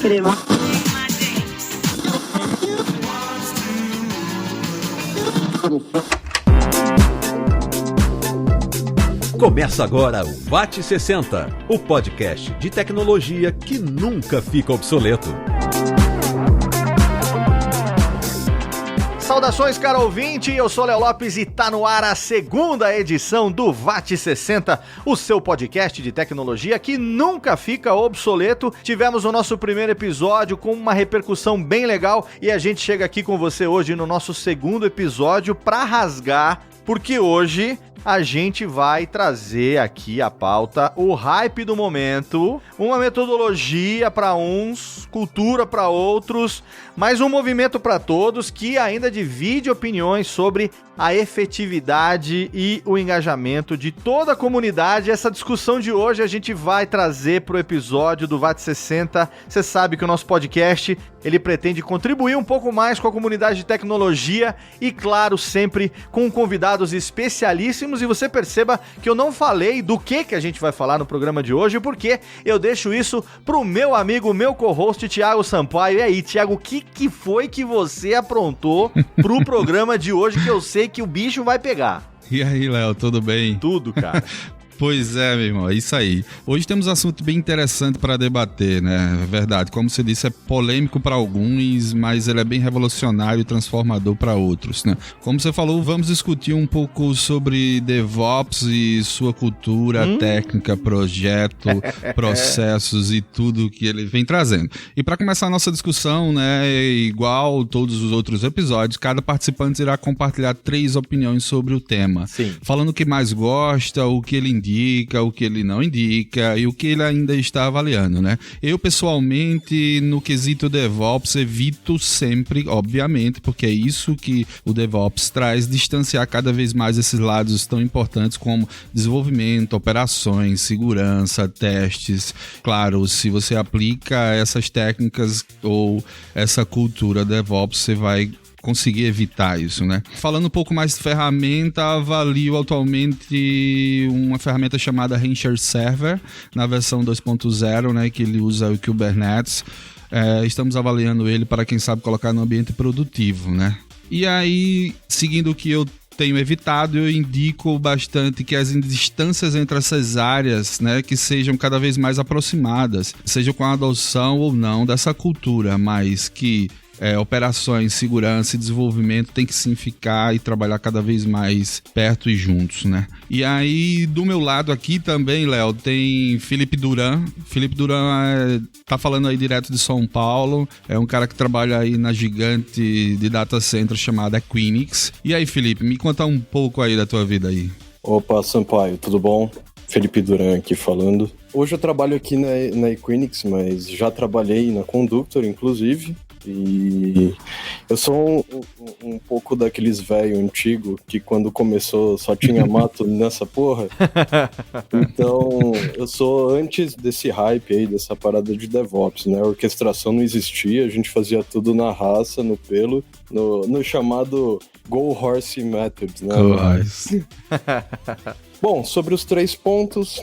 crema. Começa agora o VAT60, o podcast de tecnologia que nunca fica obsoleto. Saudações, caro ouvinte, eu sou Léo Lopes e tá no ar a segunda edição do VAT60, o seu podcast de tecnologia que nunca fica obsoleto. Tivemos o nosso primeiro episódio com uma repercussão bem legal e a gente chega aqui com você hoje no nosso segundo episódio pra rasgar, porque hoje a gente vai trazer aqui a pauta, o hype do momento, uma metodologia para uns, cultura para outros, mas um movimento para todos que ainda divide opiniões sobre a efetividade e o engajamento de toda a comunidade. Essa discussão de hoje a gente vai trazer para o episódio do VAT60. Você sabe que o nosso podcast, ele pretende contribuir um pouco mais com a comunidade de tecnologia e, claro, sempre com convidados especialíssimos. E você perceba que eu não falei do que a gente vai falar no programa de hoje, porque eu deixo isso pro meu amigo, meu co-host, Thiago Sampaio. E aí, Thiago, o que foi que você aprontou pro programa de hoje, que eu sei que o bicho vai pegar? E aí, Léo, tudo bem? Tudo, cara. Pois é, meu irmão, é isso aí. Hoje temos um assunto bem interessante para debater, né? É verdade, como você disse, é polêmico para alguns, mas ele é bem revolucionário e transformador para outros, né? Como você falou, vamos discutir um pouco sobre DevOps e sua cultura, técnica, projeto, processos e tudo que ele vem trazendo. E para começar a nossa discussão, né, igual todos os outros episódios, cada participante irá compartilhar 3 opiniões sobre o tema. Sim. Falando o que mais gosta, o que ele indica, o que ele não indica e o que ele ainda está avaliando, né? Eu, pessoalmente, no quesito DevOps, evito sempre, obviamente, porque é isso que o DevOps traz, distanciar cada vez mais esses lados tão importantes como desenvolvimento, operações, segurança, testes. Claro, se você aplica essas técnicas ou essa cultura DevOps, você vai conseguir evitar isso, né? Falando um pouco mais de ferramenta, avalio atualmente uma ferramenta chamada Rancher Server, na versão 2.0, né, que ele usa o Kubernetes. Estamos avaliando ele para, quem sabe, colocar no ambiente produtivo, né? E aí, seguindo o que eu tenho evitado, eu indico bastante que as distâncias entre essas áreas, né, que sejam cada vez mais aproximadas, seja com a adoção ou não dessa cultura, mas que operações, segurança e desenvolvimento tem que sim ficar e trabalhar cada vez mais perto e juntos, né? E aí, do meu lado aqui também, Léo, tem Felipe Duran. Felipe Duran tá falando aí direto de São Paulo, é um cara que trabalha aí na gigante de data center chamada Equinix. E aí, Felipe, me conta um pouco aí da tua vida aí. Opa, Sampaio, tudo bom? Felipe Duran aqui falando. Hoje eu trabalho aqui na Equinix, mas já trabalhei na Conductor, inclusive. E eu sou um pouco daqueles velho antigo que quando começou só tinha mato nessa porra. Então eu sou antes desse hype aí, dessa parada de DevOps, né? A orquestração não existia, a gente fazia tudo na raça, no pelo, no chamado Go Horse Methods, né? Go Horse. Bom, sobre os 3 pontos,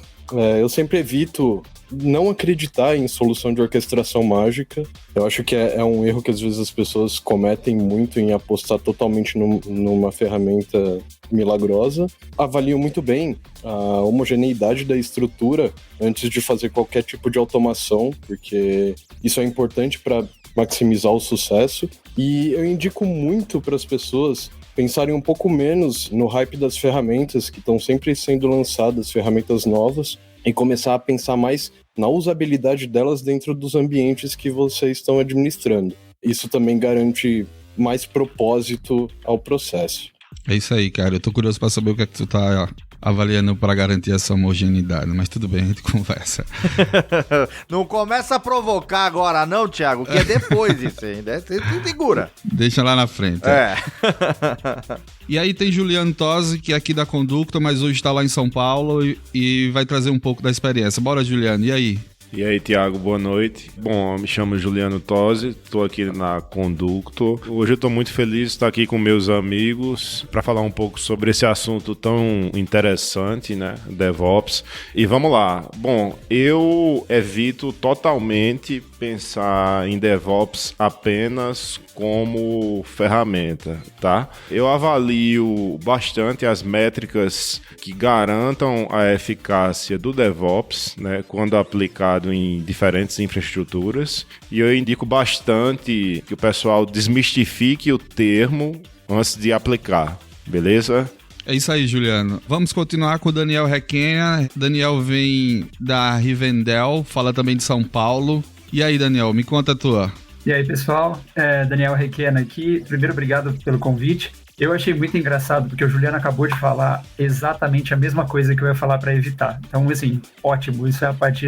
eu sempre evito não acreditar em solução de orquestração mágica. Eu acho que é um erro que às vezes as pessoas cometem muito em apostar totalmente numa ferramenta milagrosa. Avalio muito bem a homogeneidade da estrutura antes de fazer qualquer tipo de automação, porque isso é importante para maximizar o sucesso. E eu indico muito para as pessoas pensarem um pouco menos no hype das ferramentas que estão sempre sendo lançadas, ferramentas novas, e começar a pensar mais na usabilidade delas dentro dos ambientes que vocês estão administrando. Isso também garante mais propósito ao processo. É isso aí, cara. Eu tô curioso para saber o que é que tu tá avaliando para garantir essa homogeneidade, mas tudo bem, a gente conversa. Não começa a provocar agora não, Thiago, que é depois isso ainda. Você segura. Deixa lá na frente. E aí tem Juliano Tosi, que é aqui da Conducta, mas hoje está lá em São Paulo e vai trazer um pouco da experiência. Bora, Juliano, e aí? E aí, Thiago, boa noite. Bom, eu me chamo Juliano Tosi, estou aqui na Conducto. Hoje eu estou muito feliz de estar aqui com meus amigos para falar um pouco sobre esse assunto tão interessante, né, DevOps. E vamos lá. Bom, eu evito totalmente pensar em DevOps apenas como ferramenta, tá? Eu avalio bastante as métricas que garantam a eficácia do DevOps, né, quando aplicado em diferentes infraestruturas, e eu indico bastante que o pessoal desmistifique o termo antes de aplicar, beleza? É isso aí, Juliano. Vamos continuar com o Daniel Requena. Daniel vem da Rivendell, fala também de São Paulo. E aí, Daniel, me conta a tua. E aí, pessoal, Daniel Requena aqui. Primeiro, obrigado pelo convite. Eu achei muito engraçado, porque o Juliano acabou de falar exatamente a mesma coisa que eu ia falar para evitar. Então, assim, ótimo, isso é a parte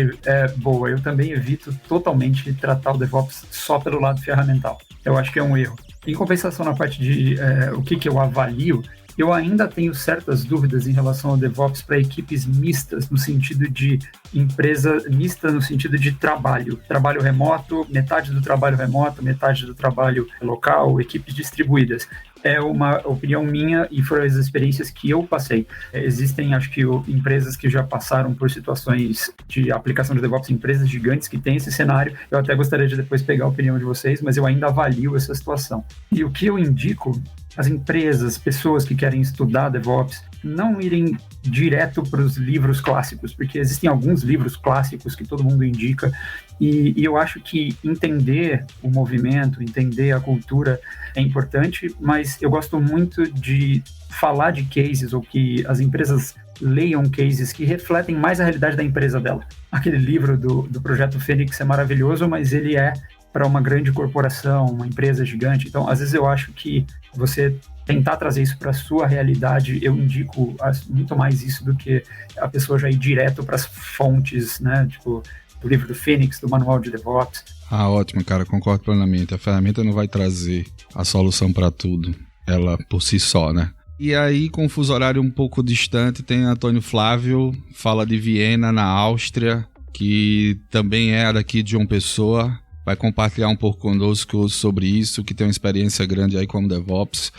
boa. Eu também evito totalmente tratar o DevOps só pelo lado ferramental. Eu acho que é um erro. Em compensação, na parte de o que eu avalio, eu ainda tenho certas dúvidas em relação ao DevOps para equipes mistas, no sentido de empresa mista, no sentido de trabalho remoto, metade do trabalho remoto, metade do trabalho local, equipes distribuídas. É uma opinião minha e foram as experiências que eu passei. Existem, acho que, empresas que já passaram por situações de aplicação de DevOps, empresas gigantes que têm esse cenário. Eu até gostaria de depois pegar a opinião de vocês, mas eu ainda avalio essa situação. E o que eu indico, as empresas, pessoas que querem estudar DevOps, não irem direto para os livros clássicos, porque existem alguns livros clássicos que todo mundo indica, e eu acho que entender o movimento, entender a cultura é importante, mas eu gosto muito de falar de cases, ou que as empresas leiam cases que refletem mais a realidade da empresa dela. Aquele livro do Projeto Fênix é maravilhoso, mas ele é para uma grande corporação, uma empresa gigante. Então, às vezes eu acho que você tentar trazer isso para a sua realidade, eu indico muito mais isso do que a pessoa já ir direto para as fontes, né? Tipo, do livro do Fênix, do manual de DevOps. Ah, ótimo, cara, concordo plenamente. A ferramenta não vai trazer a solução para tudo, ela por si só, né? E aí, com o fuso horário um pouco distante, tem Antônio Flávio, fala de Viena, na Áustria, que também é daqui de João Pessoa. Vai compartilhar um pouco conosco sobre isso, que tem uma experiência grande aí como DevOps.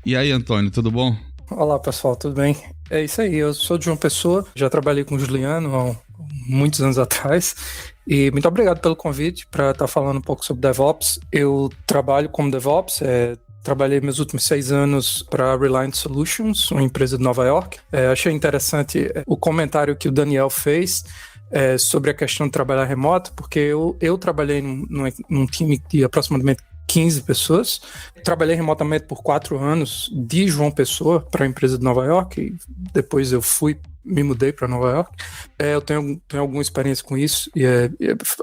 E aí, Antônio, tudo bom? Olá, pessoal, tudo bem? É isso aí, eu sou de João Pessoa, já trabalhei com o Juliano há muitos anos atrás, e muito obrigado pelo convite para estar falando um pouco sobre DevOps. Eu trabalho como DevOps, trabalhei meus últimos 6 anos para a Reliant Solutions, uma empresa de Nova York. Achei interessante o comentário que o Daniel fez, sobre a questão de trabalhar remoto, porque eu trabalhei num time de aproximadamente 15 pessoas. Trabalhei remotamente por 4 anos de João Pessoa para a empresa de Nova York, e depois eu me mudei para Nova York. Eu tenho alguma experiência com isso, e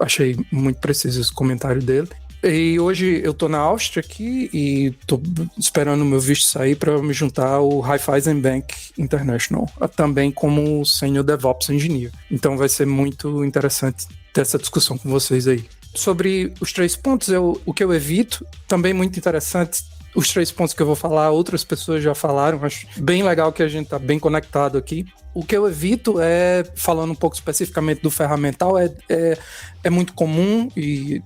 achei muito preciso esse comentário dele. E hoje eu tô na Áustria aqui e tô esperando o meu visto sair para me juntar ao Raiffeisen Bank International, também como Senior DevOps Engineer. Então vai ser muito interessante ter essa discussão com vocês aí. Sobre os 3 pontos, o que eu evito, também muito interessante. Os 3 pontos que eu vou falar, outras pessoas já falaram, acho bem legal que a gente tá bem conectado aqui. O que eu evito falando um pouco especificamente do ferramental, é muito comum, e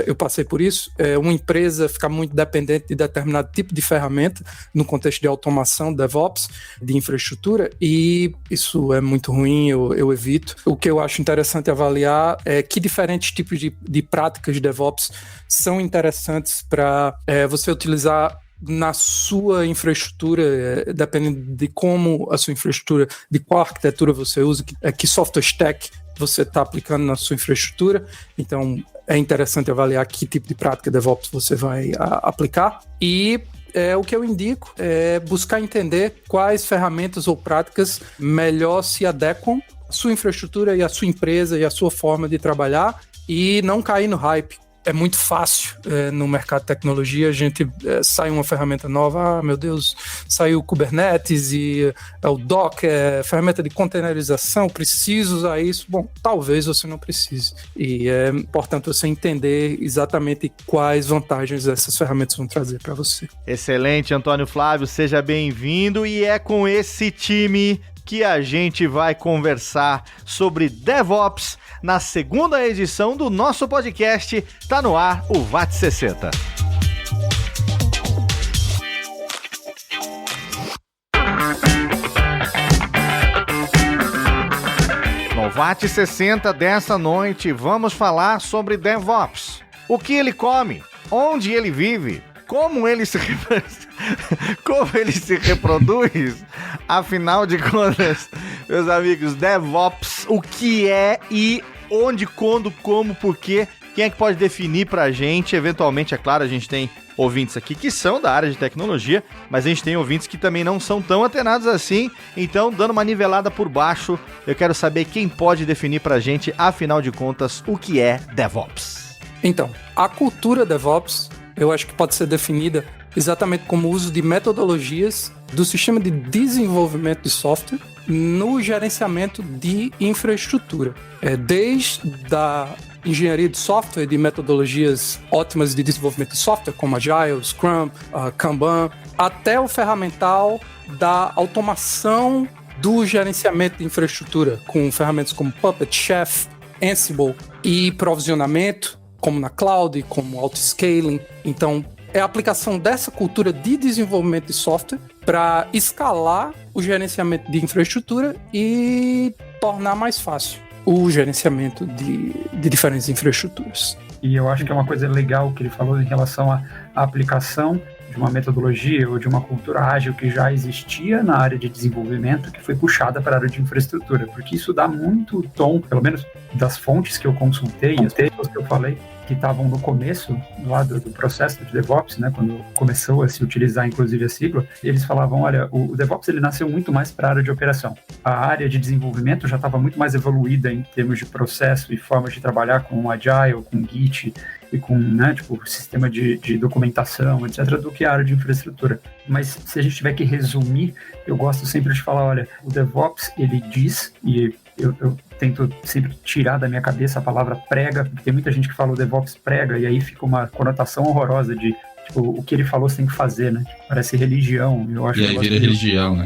eu passei por isso, uma empresa ficar muito dependente de determinado tipo de ferramenta no contexto de automação, DevOps, de infraestrutura, e isso é muito ruim, eu evito. O que eu acho interessante avaliar é que diferentes tipos de práticas de DevOps são interessantes para você utilizar na sua infraestrutura, dependendo de como a sua infraestrutura, de qual arquitetura você usa, que software stack você está aplicando na sua infraestrutura. Então é interessante avaliar que tipo de prática DevOps você vai aplicar. E o que eu indico é buscar entender quais ferramentas ou práticas melhor se adequam à sua infraestrutura e à sua empresa e à sua forma de trabalhar, e não cair no hype. É muito fácil no mercado de tecnologia, a gente sai uma ferramenta nova, meu Deus, saiu o Kubernetes e o Docker, ferramenta de containerização, preciso usar isso? Bom, talvez você não precise. E é importante você entender exatamente quais vantagens essas ferramentas vão trazer para você. Excelente, Antônio Flávio, seja bem-vindo, e é com esse time que a gente vai conversar sobre DevOps na segunda edição do nosso podcast. Tá no ar o VAT 60. No VAT 60 dessa noite, vamos falar sobre DevOps. O que ele come, onde ele vive, como ele se reproduz. Afinal de contas, meus amigos, DevOps, o que é e onde, quando, como, por quê? Quem é que pode definir pra gente? Eventualmente, é claro, a gente tem ouvintes aqui que são da área de tecnologia, mas a gente tem ouvintes que também não são tão antenados assim. Então, dando uma nivelada por baixo, eu quero saber quem pode definir pra gente, afinal de contas, o que é DevOps. Então, a cultura DevOps, eu acho que pode ser definida exatamente como o uso de metodologias do sistema de desenvolvimento de software no gerenciamento de infraestrutura. Desde a engenharia de software, de metodologias ótimas de desenvolvimento de software, como Agile, Scrum, Kanban, até o ferramental da automação do gerenciamento de infraestrutura, com ferramentas como Puppet, Chef, Ansible e provisionamento, como na cloud, como auto-scaling. Então, é a aplicação dessa cultura de desenvolvimento de software para escalar o gerenciamento de infraestrutura e tornar mais fácil o gerenciamento de diferentes infraestruturas. E eu acho que é uma coisa legal que ele falou em relação à aplicação de uma metodologia ou de uma cultura ágil que já existia na área de desenvolvimento, que foi puxada para a área de infraestrutura, porque isso dá muito tom, pelo menos das fontes que eu consultei, as pessoas que eu falei, que estavam no começo lá do processo de DevOps, né, quando começou a se utilizar inclusive a sigla, eles falavam, olha, o DevOps ele nasceu muito mais para a área de operação. A área de desenvolvimento já estava muito mais evoluída em termos de processo e formas de trabalhar com Agile, com Git e com, né, tipo, sistema de documentação, etc., do que a área de infraestrutura. Mas se a gente tiver que resumir, eu gosto sempre de falar, olha, o DevOps, ele diz, e eu tento sempre tirar da minha cabeça a palavra prega, porque tem muita gente que fala o DevOps prega, e aí fica uma conotação horrorosa de, tipo, o que ele falou você tem que fazer, né? Parece religião. Eu acho e aí vira religião, né?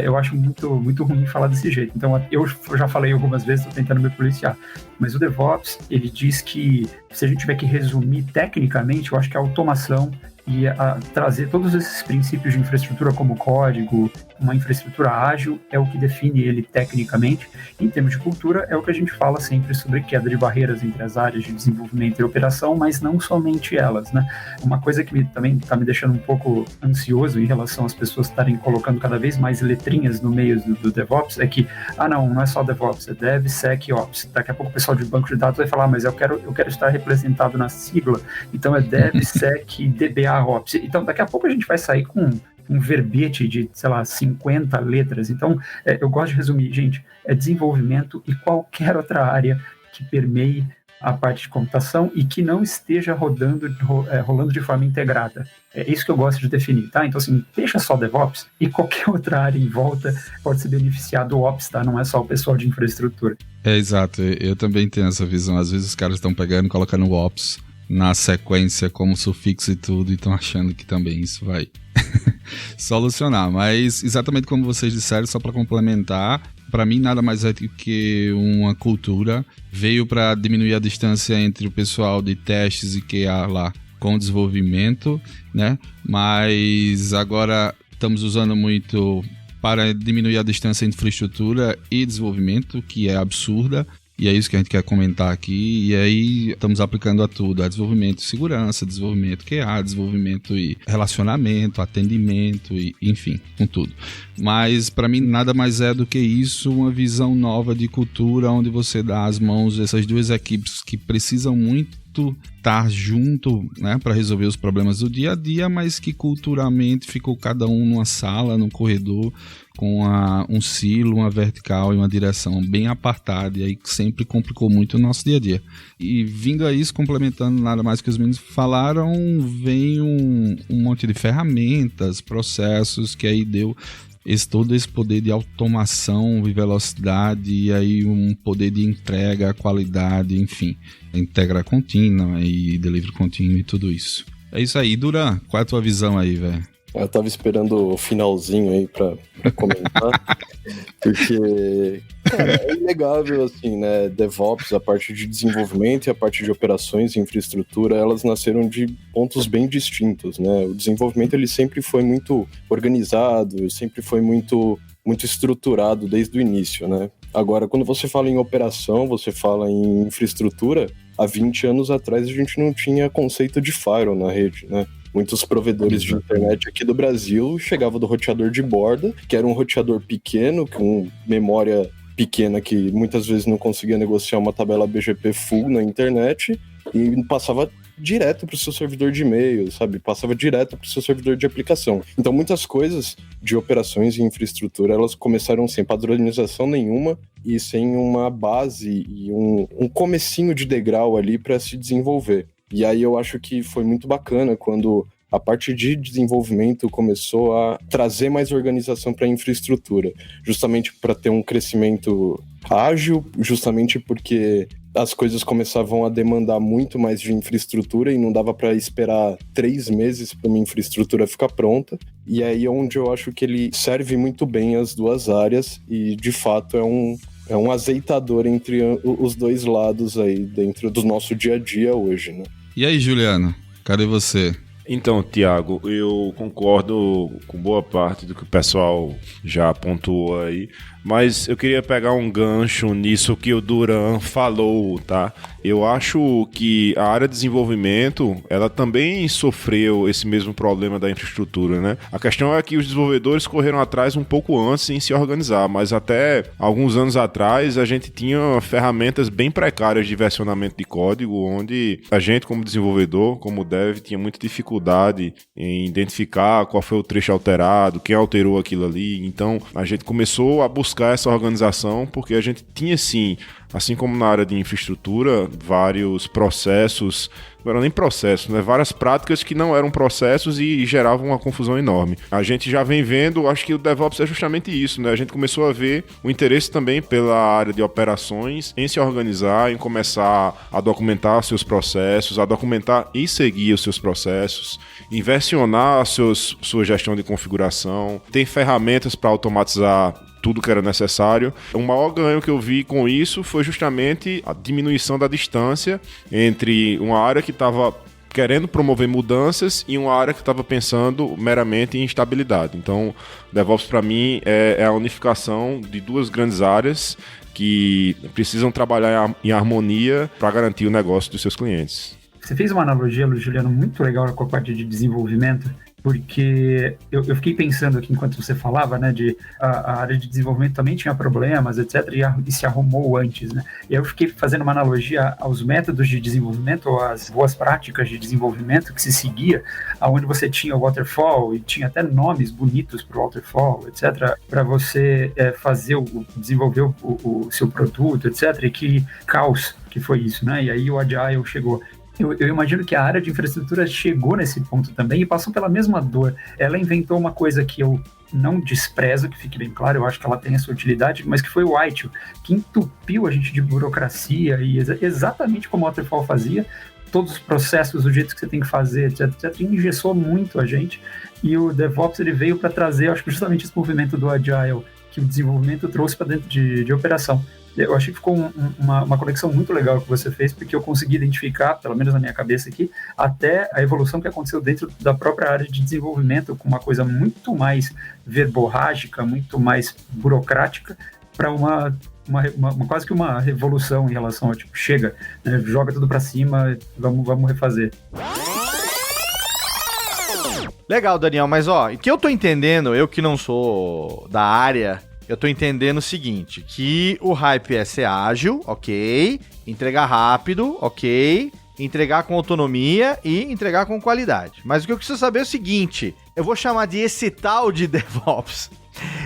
Eu acho muito ruim falar desse jeito. Então, eu já falei algumas vezes, tô tentando me policiar. Mas o DevOps, ele diz que, se a gente tiver que resumir tecnicamente, eu acho que a automação e a trazer todos esses princípios de infraestrutura como código, uma infraestrutura ágil, é o que define ele tecnicamente. Em termos de cultura, é o que a gente fala sempre sobre quebra de barreiras entre as áreas de desenvolvimento e operação, mas não somente elas, né? Uma coisa que também está me deixando um pouco ansioso em relação às pessoas estarem colocando cada vez mais letrinhas no meio do DevOps é que, não é só DevOps, é DevSecOps. Daqui a pouco o pessoal de banco de dados vai falar, mas eu quero estar representado na sigla, então é DevSecDBAOps. Então, daqui a pouco a gente vai sair com um verbete de, 50 letras. Então, eu gosto de resumir, gente, é desenvolvimento e qualquer outra área que permeie a parte de computação e que não esteja rolando de forma integrada. É isso que eu gosto de definir, tá? Então, assim, deixa só DevOps e qualquer outra área em volta pode se beneficiar do Ops, tá? Não é só o pessoal de infraestrutura. Exato. Eu também tenho essa visão. Às vezes os caras estão pegando e colocando o Ops na sequência como sufixo e tudo, e estão achando que também isso vai solucionar. Mas, exatamente como vocês disseram, só para complementar, para mim nada mais é do que uma cultura. Veio para diminuir a distância entre o pessoal de testes e QA lá com o desenvolvimento, né? Mas agora estamos usando muito para diminuir a distância entre infraestrutura e desenvolvimento, que é absurda. E é isso que a gente quer comentar aqui, e aí estamos aplicando a tudo, a desenvolvimento e segurança, desenvolvimento QA, desenvolvimento e relacionamento, atendimento, e enfim, com tudo. Mas para mim nada mais é do que isso, uma visão nova de cultura, onde você dá as mãos essas duas equipes que precisam muito estar junto, né, para resolver os problemas do dia a dia, mas que culturalmente ficou cada um numa sala, num corredor, com um silo, uma vertical e uma direção bem apartada, e aí sempre complicou muito o nosso dia a dia. E vindo a isso, complementando nada mais que os meninos falaram, vem um monte de ferramentas, processos, que aí deu todo esse poder de automação e velocidade, e aí um poder de entrega, qualidade, enfim, integra contínua e delivery contínuo e tudo isso. É isso aí. Duran, qual é a tua visão aí, velho? Eu tava esperando o finalzinho aí pra comentar, porque, cara, é inegável, assim, né? DevOps, a parte de desenvolvimento e a parte de operações e infraestrutura, elas nasceram de pontos bem distintos, né? O desenvolvimento, ele sempre foi muito organizado, sempre foi muito estruturado desde o início, né? Agora, quando você fala em operação, você fala em infraestrutura, há 20 anos atrás a gente não tinha conceito de firewall na rede, né? Muitos provedores de internet aqui do Brasil chegavam do roteador de borda, que era um roteador pequeno, com memória pequena, que muitas vezes não conseguia negociar uma tabela BGP full na internet, e passava direto para o seu servidor de e-mail, sabe? Passava direto para o seu servidor de aplicação. Então, muitas coisas de operações e infraestrutura, elas começaram sem padronização nenhuma e sem uma base e um comecinho de degrau ali para se desenvolver. E aí eu acho que foi muito bacana quando a parte de desenvolvimento começou a trazer mais organização para a infraestrutura, justamente para ter um crescimento ágil, justamente porque as coisas começavam a demandar muito mais de infraestrutura e não dava para esperar 3 meses para uma infraestrutura ficar pronta. E aí é onde eu acho que ele serve muito bem as duas áreas e, de fato, é um azeitador entre os dois lados aí dentro do nosso dia a dia hoje, né? E aí, Juliano? Cadê você? Então, Tiago, eu concordo com boa parte do que o pessoal já pontuou aí, mas eu queria pegar um gancho nisso que o Duran falou, tá? Eu acho que a área de desenvolvimento, ela também sofreu esse mesmo problema da infraestrutura, né? A questão é que os desenvolvedores correram atrás um pouco antes em se organizar, mas até alguns anos atrás a gente tinha ferramentas bem precárias de versionamento de código, onde a gente, como desenvolvedor, como dev, tinha muita dificuldade em identificar qual foi o trecho alterado, quem alterou aquilo ali. Então, a gente começou a buscar essa organização porque a gente tinha, sim, assim como na área de infraestrutura, vários processos, não eram nem processos, né? Várias práticas que não eram processos e geravam uma confusão enorme. A gente já vem vendo, acho que o DevOps é justamente isso, né? A gente começou a ver o interesse também pela área de operações em se organizar, em começar a documentar seus processos, a documentar e seguir os seus processos, em versionar a sua gestão de configuração, tem ferramentas para automatizar tudo que era necessário. O maior ganho que eu vi com isso foi justamente a diminuição da distância entre uma área que estava querendo promover mudanças e uma área que estava pensando meramente em estabilidade. Então, DevOps para mim é a unificação de duas grandes áreas que precisam trabalhar em harmonia para garantir o negócio dos seus clientes. Você fez uma analogia, Juliano, muito legal com a parte de desenvolvimento, porque eu fiquei pensando aqui enquanto você falava, né, de a área de desenvolvimento também tinha problemas, etc, e se arrumou antes, né? E aí eu fiquei fazendo uma analogia aos métodos de desenvolvimento, ou às boas práticas de desenvolvimento que se seguia, onde você tinha o waterfall, e tinha até nomes bonitos para o waterfall, etc, para você desenvolver o seu produto, etc, e que caos que foi isso, né? E aí o Agile chegou. Eu imagino que a área de infraestrutura chegou nesse ponto também e passou pela mesma dor. Ela inventou uma coisa que eu não desprezo, que fique bem claro, eu acho que ela tem a sua utilidade, mas que foi o ITIL, que entupiu a gente de burocracia e exatamente como o Waterfall fazia, todos os processos, o jeito que você tem que fazer, etc, engessou muito a gente. E o DevOps ele veio para trazer, acho que justamente esse movimento do Agile, que o desenvolvimento trouxe para dentro de operação. Eu achei que ficou uma conexão muito legal que você fez, porque eu consegui identificar, pelo menos na minha cabeça aqui, até a evolução que aconteceu dentro da própria área de desenvolvimento, com uma coisa muito mais verborrágica, muito mais burocrática, para quase que uma revolução em relação a, tipo, chega, né, joga tudo para cima, vamos refazer. Legal, Daniel, mas ó, o que eu tô entendendo, eu que não sou da área, eu tô entendendo o seguinte, que o hype é ser ágil, ok, entregar rápido, ok, entregar com autonomia e entregar com qualidade. Mas o que eu preciso saber é o seguinte, eu vou chamar de esse tal de DevOps.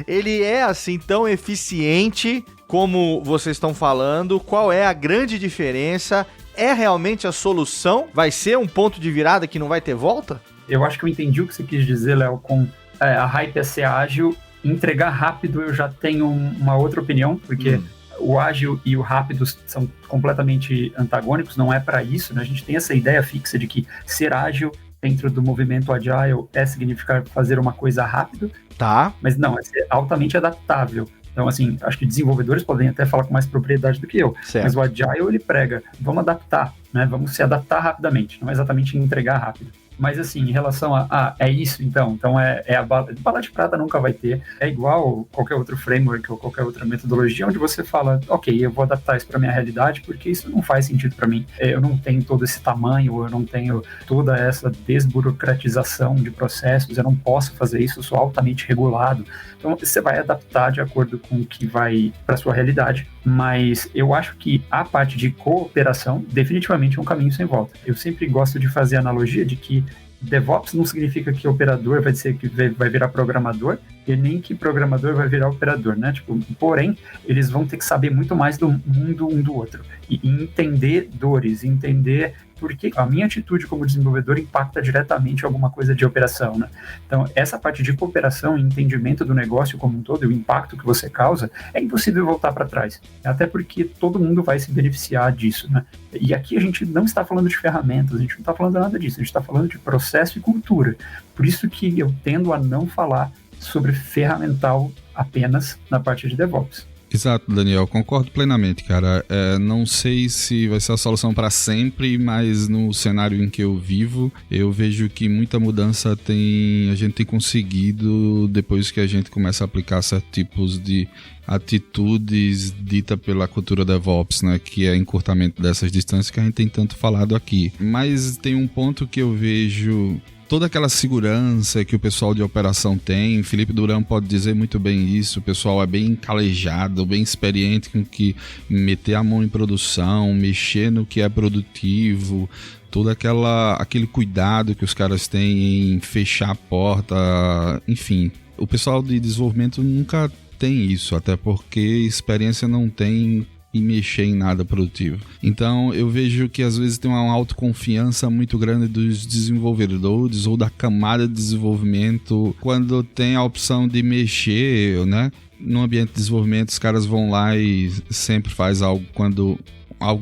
Ele é assim tão eficiente como vocês estão falando? Qual é a grande diferença? É realmente a solução? Vai ser um ponto de virada que não vai ter volta? Eu acho que eu entendi o que você quis dizer, Léo, com a hype é ser ágil. Entregar rápido eu já tenho uma outra opinião, porque o ágil e o rápido são completamente antagônicos, não é para isso, né? A gente tem essa ideia fixa de que ser ágil dentro do movimento Agile é significar fazer uma coisa rápido, Tá. mas não, é ser altamente adaptável. Então, assim, acho que desenvolvedores podem até falar com mais propriedade do que eu. Certo. Mas o Agile, ele prega, vamos adaptar, né? Vamos se adaptar rapidamente, não é exatamente entregar rápido. Mas, assim, em relação é isso, então é a bala de prata nunca vai ter. É igual qualquer outro framework ou qualquer outra metodologia onde você fala, ok, eu vou adaptar isso para minha realidade porque isso não faz sentido para mim. Eu não tenho todo esse tamanho, eu não tenho toda essa desburocratização de processos, eu não posso fazer isso, eu sou altamente regulado. Então, você vai adaptar de acordo com o que vai para sua realidade. Mas eu acho que a parte de cooperação definitivamente é um caminho sem volta. Eu sempre gosto de fazer a analogia de que DevOps não significa que operador vai ser que vai virar programador e nem que programador vai virar operador, né? Tipo, porém, eles vão ter que saber muito mais do mundo um do outro e entender dores, entender por que a minha atitude como desenvolvedor impacta diretamente alguma coisa de operação, né? Então, essa parte de cooperação e entendimento do negócio como um todo e o impacto que você causa, é impossível voltar para trás. Até porque todo mundo vai se beneficiar disso, né? E aqui a gente não está falando de ferramentas, a gente não está falando nada disso, a gente está falando de processo e cultura. Por isso que eu tendo a não falar sobre ferramental apenas na parte de DevOps. Exato, Daniel, concordo plenamente, cara. Não sei se vai ser a solução para sempre, mas no cenário em que eu vivo, eu vejo que muita mudança a gente tem conseguido depois que a gente começa a aplicar certos tipos de atitudes dita pela cultura DevOps, né, que é encurtamento dessas distâncias que a gente tem tanto falado aqui. Mas tem um ponto que eu vejo toda aquela segurança que o pessoal de operação tem. Felipe Durão pode dizer muito bem isso. O pessoal é bem calejado, bem experiente com que meter a mão em produção, mexer no que é produtivo, todo aquele cuidado que os caras têm em fechar a porta, enfim. O pessoal de desenvolvimento nunca tem isso, até porque experiência não tem e mexer em nada produtivo. Então eu vejo que às vezes tem uma autoconfiança muito grande dos desenvolvedores ou da camada de desenvolvimento quando tem a opção de mexer, né? No ambiente de desenvolvimento os caras vão lá e sempre faz algo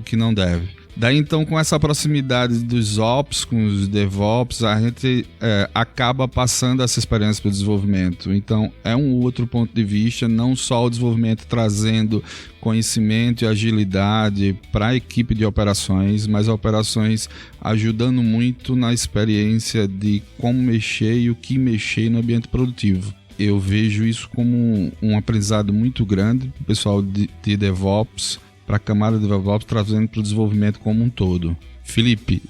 que não deve. Daí então, com essa proximidade dos Ops, com os DevOps, a gente acaba passando essa experiência para o desenvolvimento. Então, é um outro ponto de vista, não só o desenvolvimento trazendo conhecimento e agilidade para a equipe de operações, mas operações ajudando muito na experiência de como mexer e o que mexer no ambiente produtivo. Eu vejo isso como um aprendizado muito grande para o pessoal de DevOps, para a camada de DevOps, trazendo para o desenvolvimento como um todo. Felipe,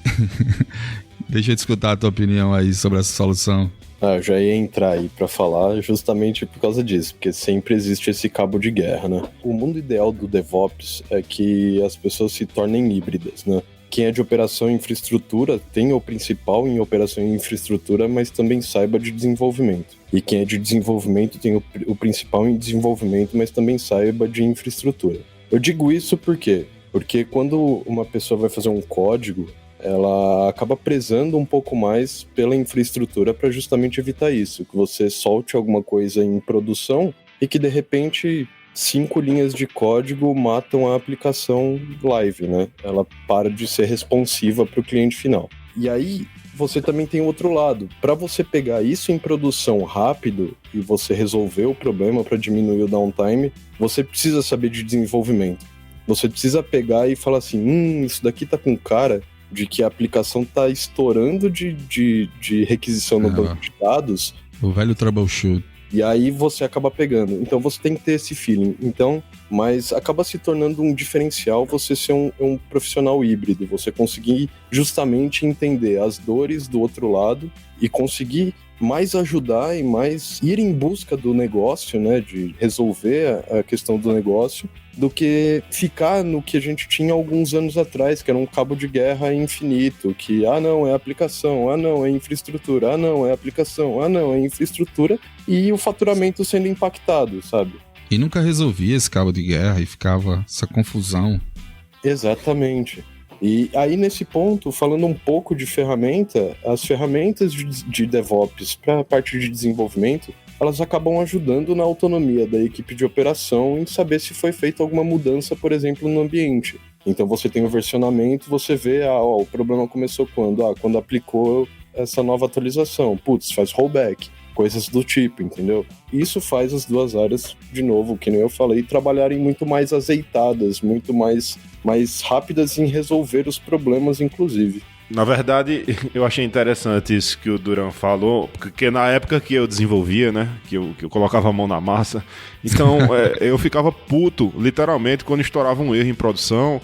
deixa eu escutar a tua opinião aí sobre essa solução. Eu já ia entrar aí para falar justamente por causa disso, porque sempre existe esse cabo de guerra, né? O mundo ideal do DevOps é que as pessoas se tornem híbridas, né? Quem é de operação e infraestrutura tem o principal em operação e infraestrutura, mas também saiba de desenvolvimento. E quem é de desenvolvimento tem o principal em desenvolvimento, mas também saiba de infraestrutura. Eu digo isso por quê? Porque quando uma pessoa vai fazer um código, ela acaba prezando um pouco mais pela infraestrutura para justamente evitar isso, que você solte alguma coisa em produção e que de repente 5 linhas de código matam a aplicação live, né? Ela para de ser responsiva para o cliente final. E aí você também tem o outro lado. Para você pegar isso em produção rápido e você resolver o problema para diminuir o downtime, você precisa saber de desenvolvimento. Você precisa pegar e falar assim, isso daqui tá com cara de que a aplicação tá estourando de requisição no banco de dados. O velho troubleshoot. E aí você acaba pegando. Então você tem que ter esse feeling. Então, mas acaba se tornando um diferencial você ser um profissional híbrido. Você conseguir justamente entender as dores do outro lado e conseguir mais ajudar e mais ir em busca do negócio, né? De resolver a questão do negócio, do que ficar no que a gente tinha alguns anos atrás, que era um cabo de guerra infinito, que, não, é aplicação, não, é infraestrutura, não, é aplicação, não, é infraestrutura, e o faturamento sendo impactado, sabe? E nunca resolvia esse cabo de guerra e ficava essa confusão. Exatamente. E aí, nesse ponto, falando um pouco de ferramenta, as ferramentas de DevOps para a parte de desenvolvimento, elas acabam ajudando na autonomia da equipe de operação em saber se foi feita alguma mudança, por exemplo, no ambiente. Então você tem o versionamento, você vê, o problema começou quando? Quando aplicou essa nova atualização. Putz, faz rollback, coisas do tipo, entendeu? Isso faz as duas áreas, de novo, que nem eu falei, trabalharem muito mais azeitadas, muito mais rápidas em resolver os problemas, inclusive. Na verdade, eu achei interessante isso que o Duran falou, porque na época que eu desenvolvia, né, que eu colocava a mão na massa, então eu ficava puto, literalmente, quando estourava um erro em produção,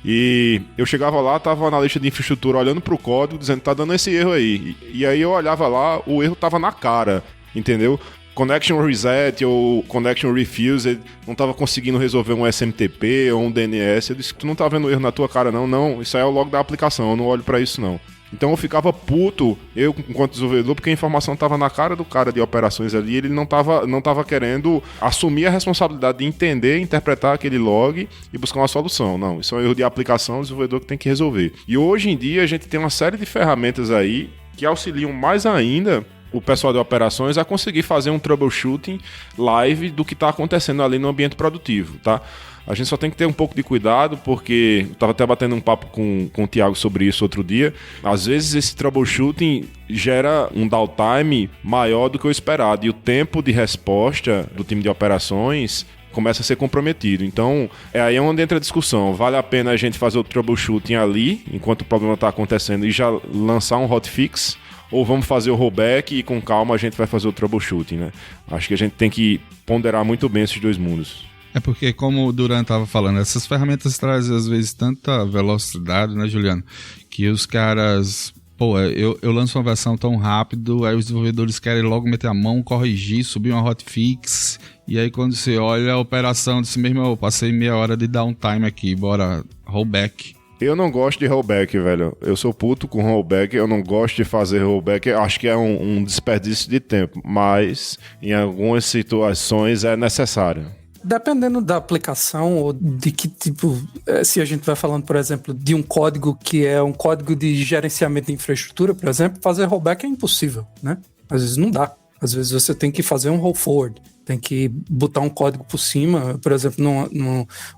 e eu chegava lá, tava o analista de infraestrutura olhando pro código, dizendo, tá dando esse erro aí. E aí eu olhava lá, o erro tava na cara, entendeu? Connection Reset ou Connection Refused, não tava conseguindo resolver um SMTP ou um DNS. Eu disse, tu não tá vendo erro na tua cara não, isso aí é o log da aplicação, eu não olho pra isso não. Então eu ficava puto, eu enquanto desenvolvedor, porque a informação estava na cara do cara de operações ali, ele não tava querendo assumir a responsabilidade de entender, interpretar aquele log e buscar uma solução. Não, isso é um erro de aplicação, o desenvolvedor que tem que resolver. E hoje em dia a gente tem uma série de ferramentas aí que auxiliam mais ainda o pessoal de operações a conseguir fazer um troubleshooting live do que está acontecendo ali no ambiente produtivo, tá? A gente só tem que ter um pouco de cuidado, porque eu estava até batendo um papo com o Thiago sobre isso outro dia. Às vezes esse troubleshooting gera um downtime maior do que o esperado, e o tempo de resposta do time de operações começa a ser comprometido. Então, aí onde entra a discussão. Vale a pena a gente fazer o troubleshooting ali, enquanto o problema está acontecendo, e já lançar um hotfix? Ou vamos fazer o rollback e com calma a gente vai fazer o troubleshooting, né? Acho que a gente tem que ponderar muito bem esses dois mundos. É porque, como o Duran estava falando, essas ferramentas trazem às vezes tanta velocidade, né, Juliano? Que os caras... Pô, eu lanço uma versão tão rápido, aí os desenvolvedores querem logo meter a mão, corrigir, subir uma hotfix, e aí quando você olha a operação, diz mesmo, eu passei meia hora de downtime aqui, bora, rollback. Eu não gosto de rollback, velho. Eu sou puto com rollback, eu não gosto de fazer rollback. Eu acho que é um desperdício de tempo, mas em algumas situações é necessário. Dependendo da aplicação ou de que tipo, se a gente vai falando, por exemplo, de um código que é um código de gerenciamento de infraestrutura, por exemplo, fazer rollback é impossível, né? Às vezes não dá. Às vezes você tem que fazer um roll forward, tem que botar um código por cima, por exemplo,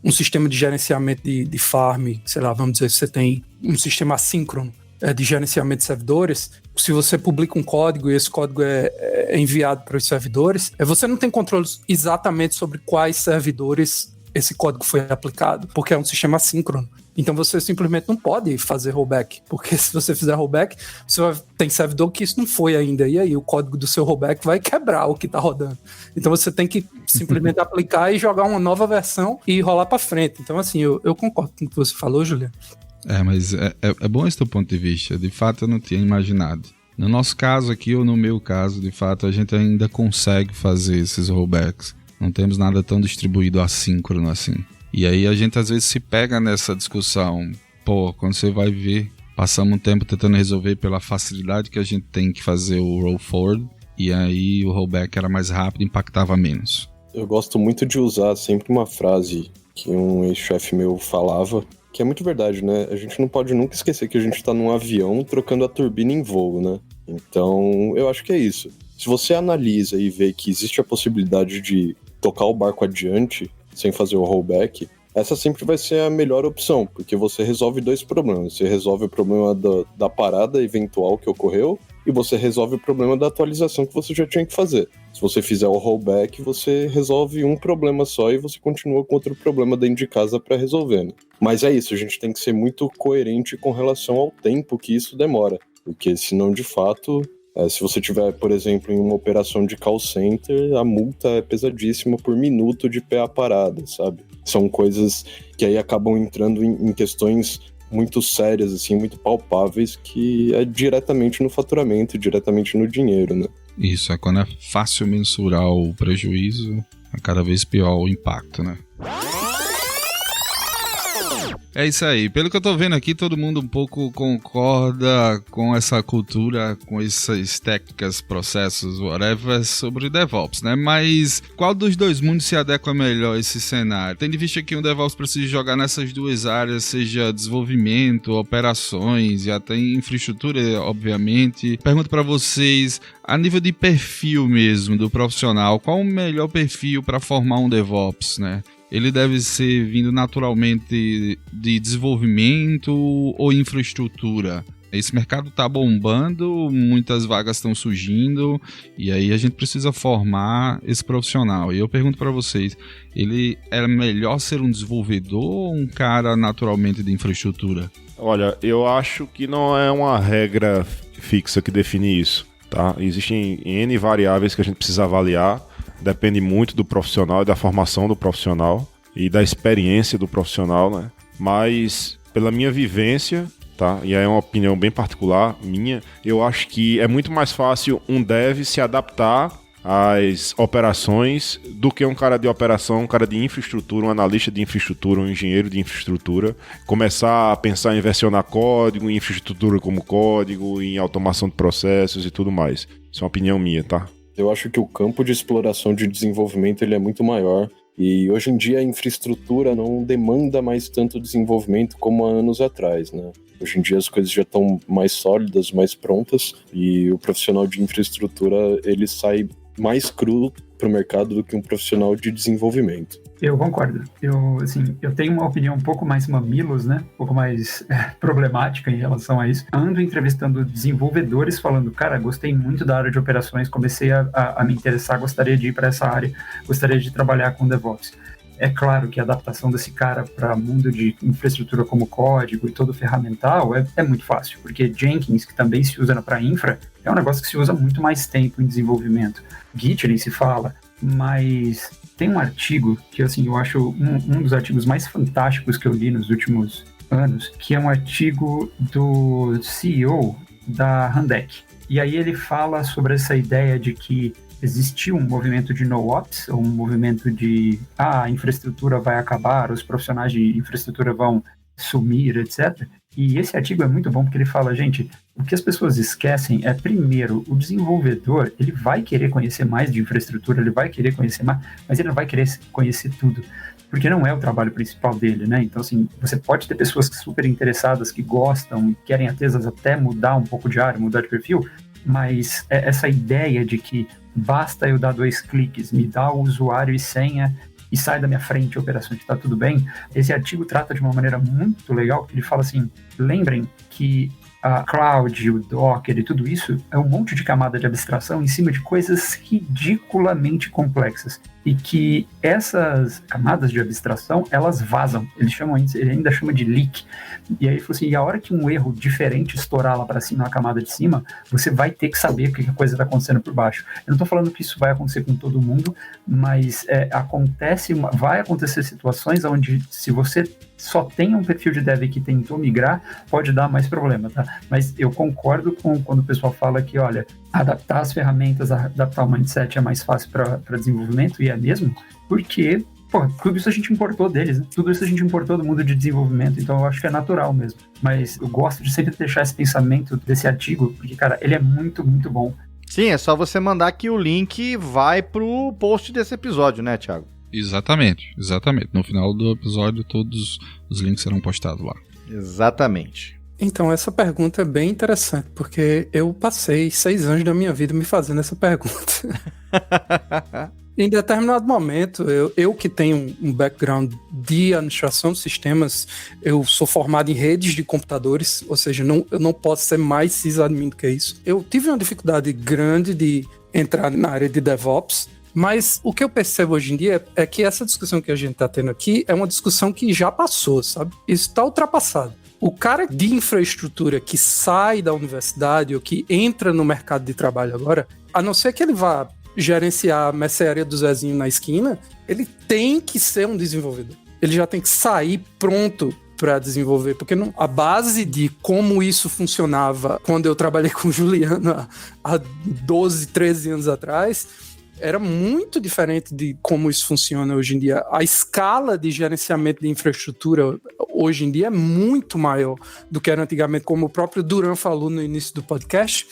num sistema de gerenciamento de farm, sei lá, vamos dizer que você tem um sistema assíncrono de gerenciamento de servidores. Se você publica um código e esse código é enviado para os servidores, você não tem controle exatamente sobre quais servidores esse código foi aplicado, porque é um sistema assíncrono. Então você simplesmente não pode fazer rollback, porque se você fizer rollback, tem servidor que isso não foi ainda, e aí o código do seu rollback vai quebrar o que está rodando. Então você tem que simplesmente aplicar e jogar uma nova versão e rolar para frente. Então assim, eu concordo com o que você falou, Juliano. Mas é bom esse teu ponto de vista. De fato, eu não tinha imaginado. No nosso caso aqui, ou no meu caso, de fato, a gente ainda consegue fazer esses rollbacks. Não temos nada tão distribuído assíncrono assim. E aí a gente às vezes se pega nessa discussão. Pô, quando você vai ver, passamos um tempo tentando resolver pela facilidade que a gente tem que fazer o roll forward. E aí o rollback era mais rápido e impactava menos. Eu gosto muito de usar sempre uma frase que um ex-chefe meu falava, que é muito verdade, né? A gente não pode nunca esquecer que a gente tá num avião trocando a turbina em voo, né? Então, eu acho que é isso. Se você analisa e vê que existe a possibilidade de tocar o barco adiante sem fazer o rollback, essa sempre vai ser a melhor opção, porque você resolve dois problemas. Você resolve o problema da parada eventual que ocorreu e você resolve o problema da atualização que você já tinha que fazer. Se você fizer o rollback, você resolve um problema só e você continua com outro problema dentro de casa para resolver, né? Mas é isso, a gente tem que ser muito coerente com relação ao tempo que isso demora, porque senão, de fato, se você tiver, por exemplo, em uma operação de call center, a multa é pesadíssima por minuto de pé à parada, sabe? São coisas que aí acabam entrando em questões muito sérias, assim, muito palpáveis, que é diretamente no faturamento, diretamente no dinheiro, né? Isso, quando é fácil mensurar o prejuízo, é cada vez pior o impacto, né? É isso aí. Pelo que eu tô vendo aqui, todo mundo um pouco concorda com essa cultura, com essas técnicas, processos, whatever, sobre DevOps, né? Mas qual dos dois mundos se adequa melhor a esse cenário? Tendo em vista que um DevOps precisa jogar nessas duas áreas, seja desenvolvimento, operações e até infraestrutura, obviamente. Pergunto para vocês, a nível de perfil mesmo do profissional, qual o melhor perfil para formar um DevOps, né? Ele deve ser vindo naturalmente de desenvolvimento ou infraestrutura? Esse mercado tá bombando, muitas vagas estão surgindo, e aí a gente precisa formar esse profissional. E eu pergunto para vocês, ele é melhor ser um desenvolvedor ou um cara naturalmente de infraestrutura? Olha, eu acho que não é uma regra fixa que define isso, tá? Existem N variáveis que a gente precisa avaliar, depende muito do profissional e da formação do profissional e da experiência do profissional, né? Mas, pela minha vivência, tá? E aí é uma opinião bem particular minha, eu acho que é muito mais fácil um dev se adaptar às operações do que um cara de operação, um cara de infraestrutura, um analista de infraestrutura, um engenheiro de infraestrutura, começar a pensar em versionar código, em infraestrutura como código, em automação de processos e tudo mais. Isso é uma opinião minha, tá? Eu acho que o campo de exploração de desenvolvimento ele é muito maior. E hoje em dia a infraestrutura não demanda mais tanto desenvolvimento como há anos atrás, né? Hoje em dia as coisas já estão mais sólidas, mais prontas, e o profissional de infraestrutura ele sai mais cru para o mercado do que um profissional de desenvolvimento. Eu concordo. Eu tenho uma opinião um pouco mais mamilos, né? Um pouco mais problemática em relação a isso. Ando entrevistando desenvolvedores falando, cara, gostei muito da área de operações, comecei a me interessar, gostaria de ir para essa área, gostaria de trabalhar com DevOps. É claro que a adaptação desse cara para o mundo de infraestrutura como código e todo ferramental é muito fácil, porque Jenkins, que também se usa para infra, é um negócio que se usa muito mais tempo em desenvolvimento. Git nem se fala, mas tem um artigo que assim, eu acho um dos artigos mais fantásticos que eu li nos últimos anos, que é um artigo do CEO da Handeck. E aí ele fala sobre essa ideia de que existiu um movimento de no-ops, um movimento de a infraestrutura vai acabar, os profissionais de infraestrutura vão sumir, etc. E esse artigo é muito bom porque ele fala, gente, o que as pessoas esquecem é, primeiro, o desenvolvedor, ele vai querer conhecer mais de infraestrutura, ele vai querer conhecer mais, mas ele não vai querer conhecer tudo, porque não é o trabalho principal dele, né? Então, assim, você pode ter pessoas super interessadas, que gostam e querem, às vezes, até mudar um pouco de área, mudar de perfil, mas essa ideia de que basta eu dar 2 cliques, me dá o usuário e senha e sai da minha frente a operação que está tudo bem. Esse artigo trata de uma maneira muito legal, porque ele fala assim, lembrem que a cloud, o Docker e tudo isso é um monte de camada de abstração em cima de coisas ridiculamente complexas. E que essas camadas de abstração, elas vazam. Ele ainda chama de leak. E aí ele falou assim, e a hora que um erro diferente estourar lá para cima, na camada de cima, você vai ter que saber o que a coisa está acontecendo por baixo. Eu não estou falando que isso vai acontecer com todo mundo, mas vai acontecer situações onde, se você só tem um perfil de dev que tentou migrar, pode dar mais problema, tá? Mas eu concordo com quando o pessoal fala que, olha, adaptar as ferramentas, adaptar o mindset é mais fácil para desenvolvimento, e é mesmo, porque tudo isso a gente importou deles, né? Tudo isso a gente importou do mundo de desenvolvimento, então eu acho que é natural mesmo. Mas eu gosto de sempre deixar esse pensamento desse artigo, porque, cara, ele é muito, muito bom. Sim, é só você mandar que o link vai pro post desse episódio, né, Thiago? Exatamente. No final do episódio, todos os links serão postados lá. Exatamente. Então, essa pergunta é bem interessante, porque eu passei 6 anos da minha vida me fazendo essa pergunta. Em determinado momento, eu que tenho um background de administração de sistemas, eu sou formado em redes de computadores, ou seja, eu não posso ser mais sysadmin do que isso. Eu tive uma dificuldade grande de entrar na área de DevOps, mas o que eu percebo hoje em dia é que essa discussão que a gente está tendo aqui é uma discussão que já passou, sabe? Isso está ultrapassado. O cara de infraestrutura que sai da universidade ou que entra no mercado de trabalho agora, a não ser que ele vá gerenciar a mercearia do Zezinho na esquina, ele tem que ser um desenvolvedor. Ele já tem que sair pronto para desenvolver, porque a base de como isso funcionava quando eu trabalhei com o Juliano há 12, 13 anos atrás, era muito diferente de como isso funciona hoje em dia. A escala de gerenciamento de infraestrutura hoje em dia é muito maior do que era antigamente, como o próprio Duran falou no início do podcast.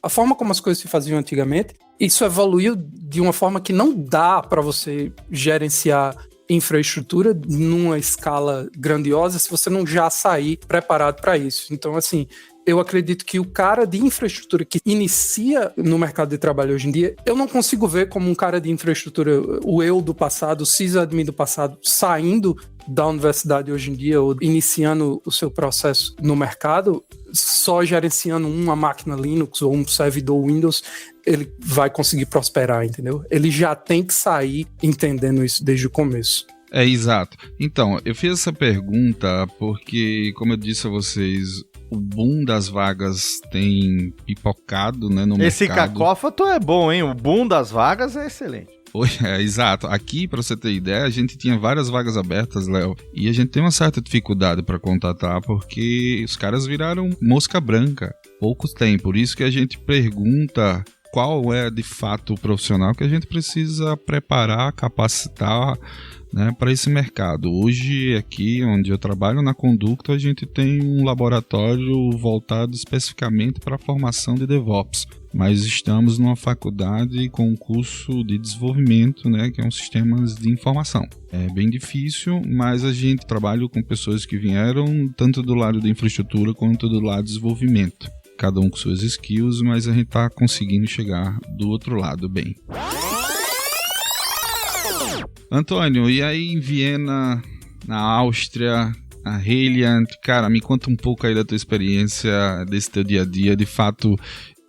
A forma como as coisas se faziam antigamente, isso evoluiu de uma forma que não dá para você gerenciar infraestrutura numa escala grandiosa se você não já sair preparado para isso. Então, assim, eu acredito que o cara de infraestrutura que inicia no mercado de trabalho hoje em dia, eu não consigo ver como um cara de infraestrutura, o eu do passado, o sysadmin do passado, saindo da universidade hoje em dia ou iniciando o seu processo no mercado, só gerenciando uma máquina Linux ou um servidor Windows, ele vai conseguir prosperar, entendeu? Ele já tem que sair entendendo isso desde o começo. Exato. Então, eu fiz essa pergunta porque, como eu disse a vocês, o boom das vagas tem pipocado, né, no Esse mercado. cacófato é bom, hein? O boom das vagas é excelente. Exato. Aqui, para você ter ideia, a gente tinha várias vagas abertas, Léo, e a gente tem uma certa dificuldade para contatar porque os caras viraram mosca branca. Poucos têm, por isso que a gente pergunta qual é de fato o profissional que a gente precisa preparar, capacitar, né, para esse mercado. Hoje, aqui onde eu trabalho na Conducto, a gente tem um laboratório voltado especificamente para a formação de DevOps, mas estamos numa faculdade com um curso de desenvolvimento, né, que é um sistemas de informação. É bem difícil, mas a gente trabalha com pessoas que vieram tanto do lado da infraestrutura quanto do lado do desenvolvimento. Cada um com suas skills, mas a gente está conseguindo chegar do outro lado bem. Antônio, e aí em Viena, na Áustria, a Reliant, cara, me conta um pouco aí da tua experiência, desse teu dia a dia. De fato,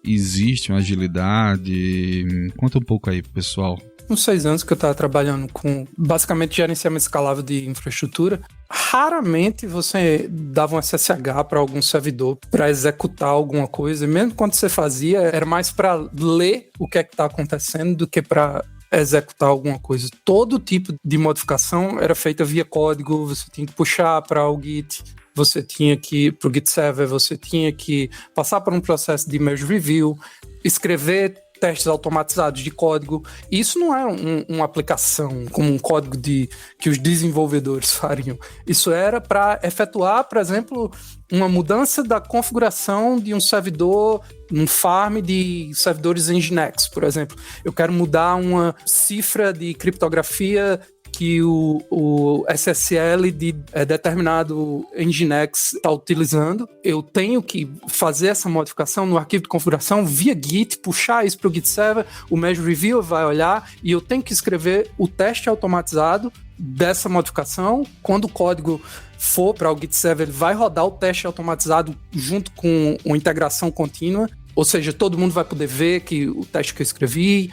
existe uma agilidade? Conta um pouco aí, pessoal. Uns 6 anos que eu estava trabalhando com, basicamente, gerenciamento escalável de infraestrutura. Raramente você dava um SSH para algum servidor para executar alguma coisa. E mesmo quando você fazia, era mais para ler o que é que está acontecendo do que para executar alguma coisa. Todo tipo de modificação era feita via código, você tinha que puxar para o Git, você tinha que, para o Git Server, você tinha que passar por um processo de merge review, escrever testes automatizados de código. Isso não é uma aplicação como um código que os desenvolvedores fariam. Isso era para efetuar, por exemplo, uma mudança da configuração de um servidor, um farm de servidores Nginx, por exemplo. Eu quero mudar uma cifra de criptografia que o SSL de determinado Nginx está utilizando. Eu tenho que fazer essa modificação no arquivo de configuração via Git, puxar isso para o Git Server, o Merge Reviewer vai olhar e eu tenho que escrever o teste automatizado dessa modificação. Quando o código for para o Git Server, ele vai rodar o teste automatizado junto com uma integração contínua. Ou seja, todo mundo vai poder ver que o teste que eu escrevi,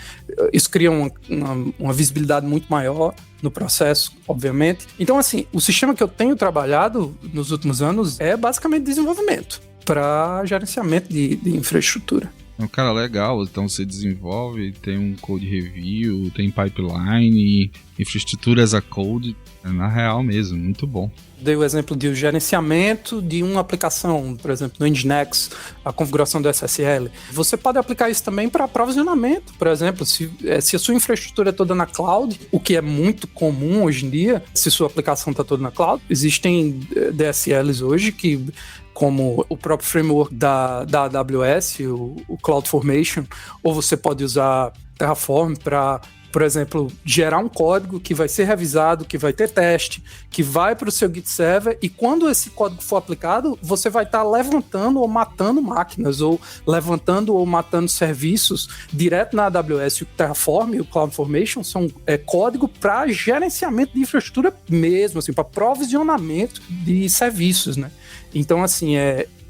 isso cria uma visibilidade muito maior no processo, obviamente. Então, assim, o sistema que eu tenho trabalhado nos últimos anos é basicamente desenvolvimento para gerenciamento de infraestrutura. É um cara legal, então você desenvolve, tem um code review, tem pipeline, infraestrutura as a code, na real mesmo, muito bom. Dei o exemplo de gerenciamento de uma aplicação, por exemplo, no Nginx, a configuração do SSL. Você pode aplicar isso também para aprovisionamento, por exemplo, se a sua infraestrutura é toda na cloud, o que é muito comum hoje em dia, se sua aplicação está toda na cloud, existem DSLs hoje que, como o próprio framework da AWS, o CloudFormation, ou você pode usar Terraform para, por exemplo, gerar um código que vai ser revisado, que vai ter teste, que vai para o seu Git Server, e quando esse código for aplicado, você vai estar levantando ou matando máquinas, ou levantando ou matando serviços direto na AWS. O Terraform e o CloudFormation são código para gerenciamento de infraestrutura mesmo, assim, para provisionamento de serviços, né? Então, assim,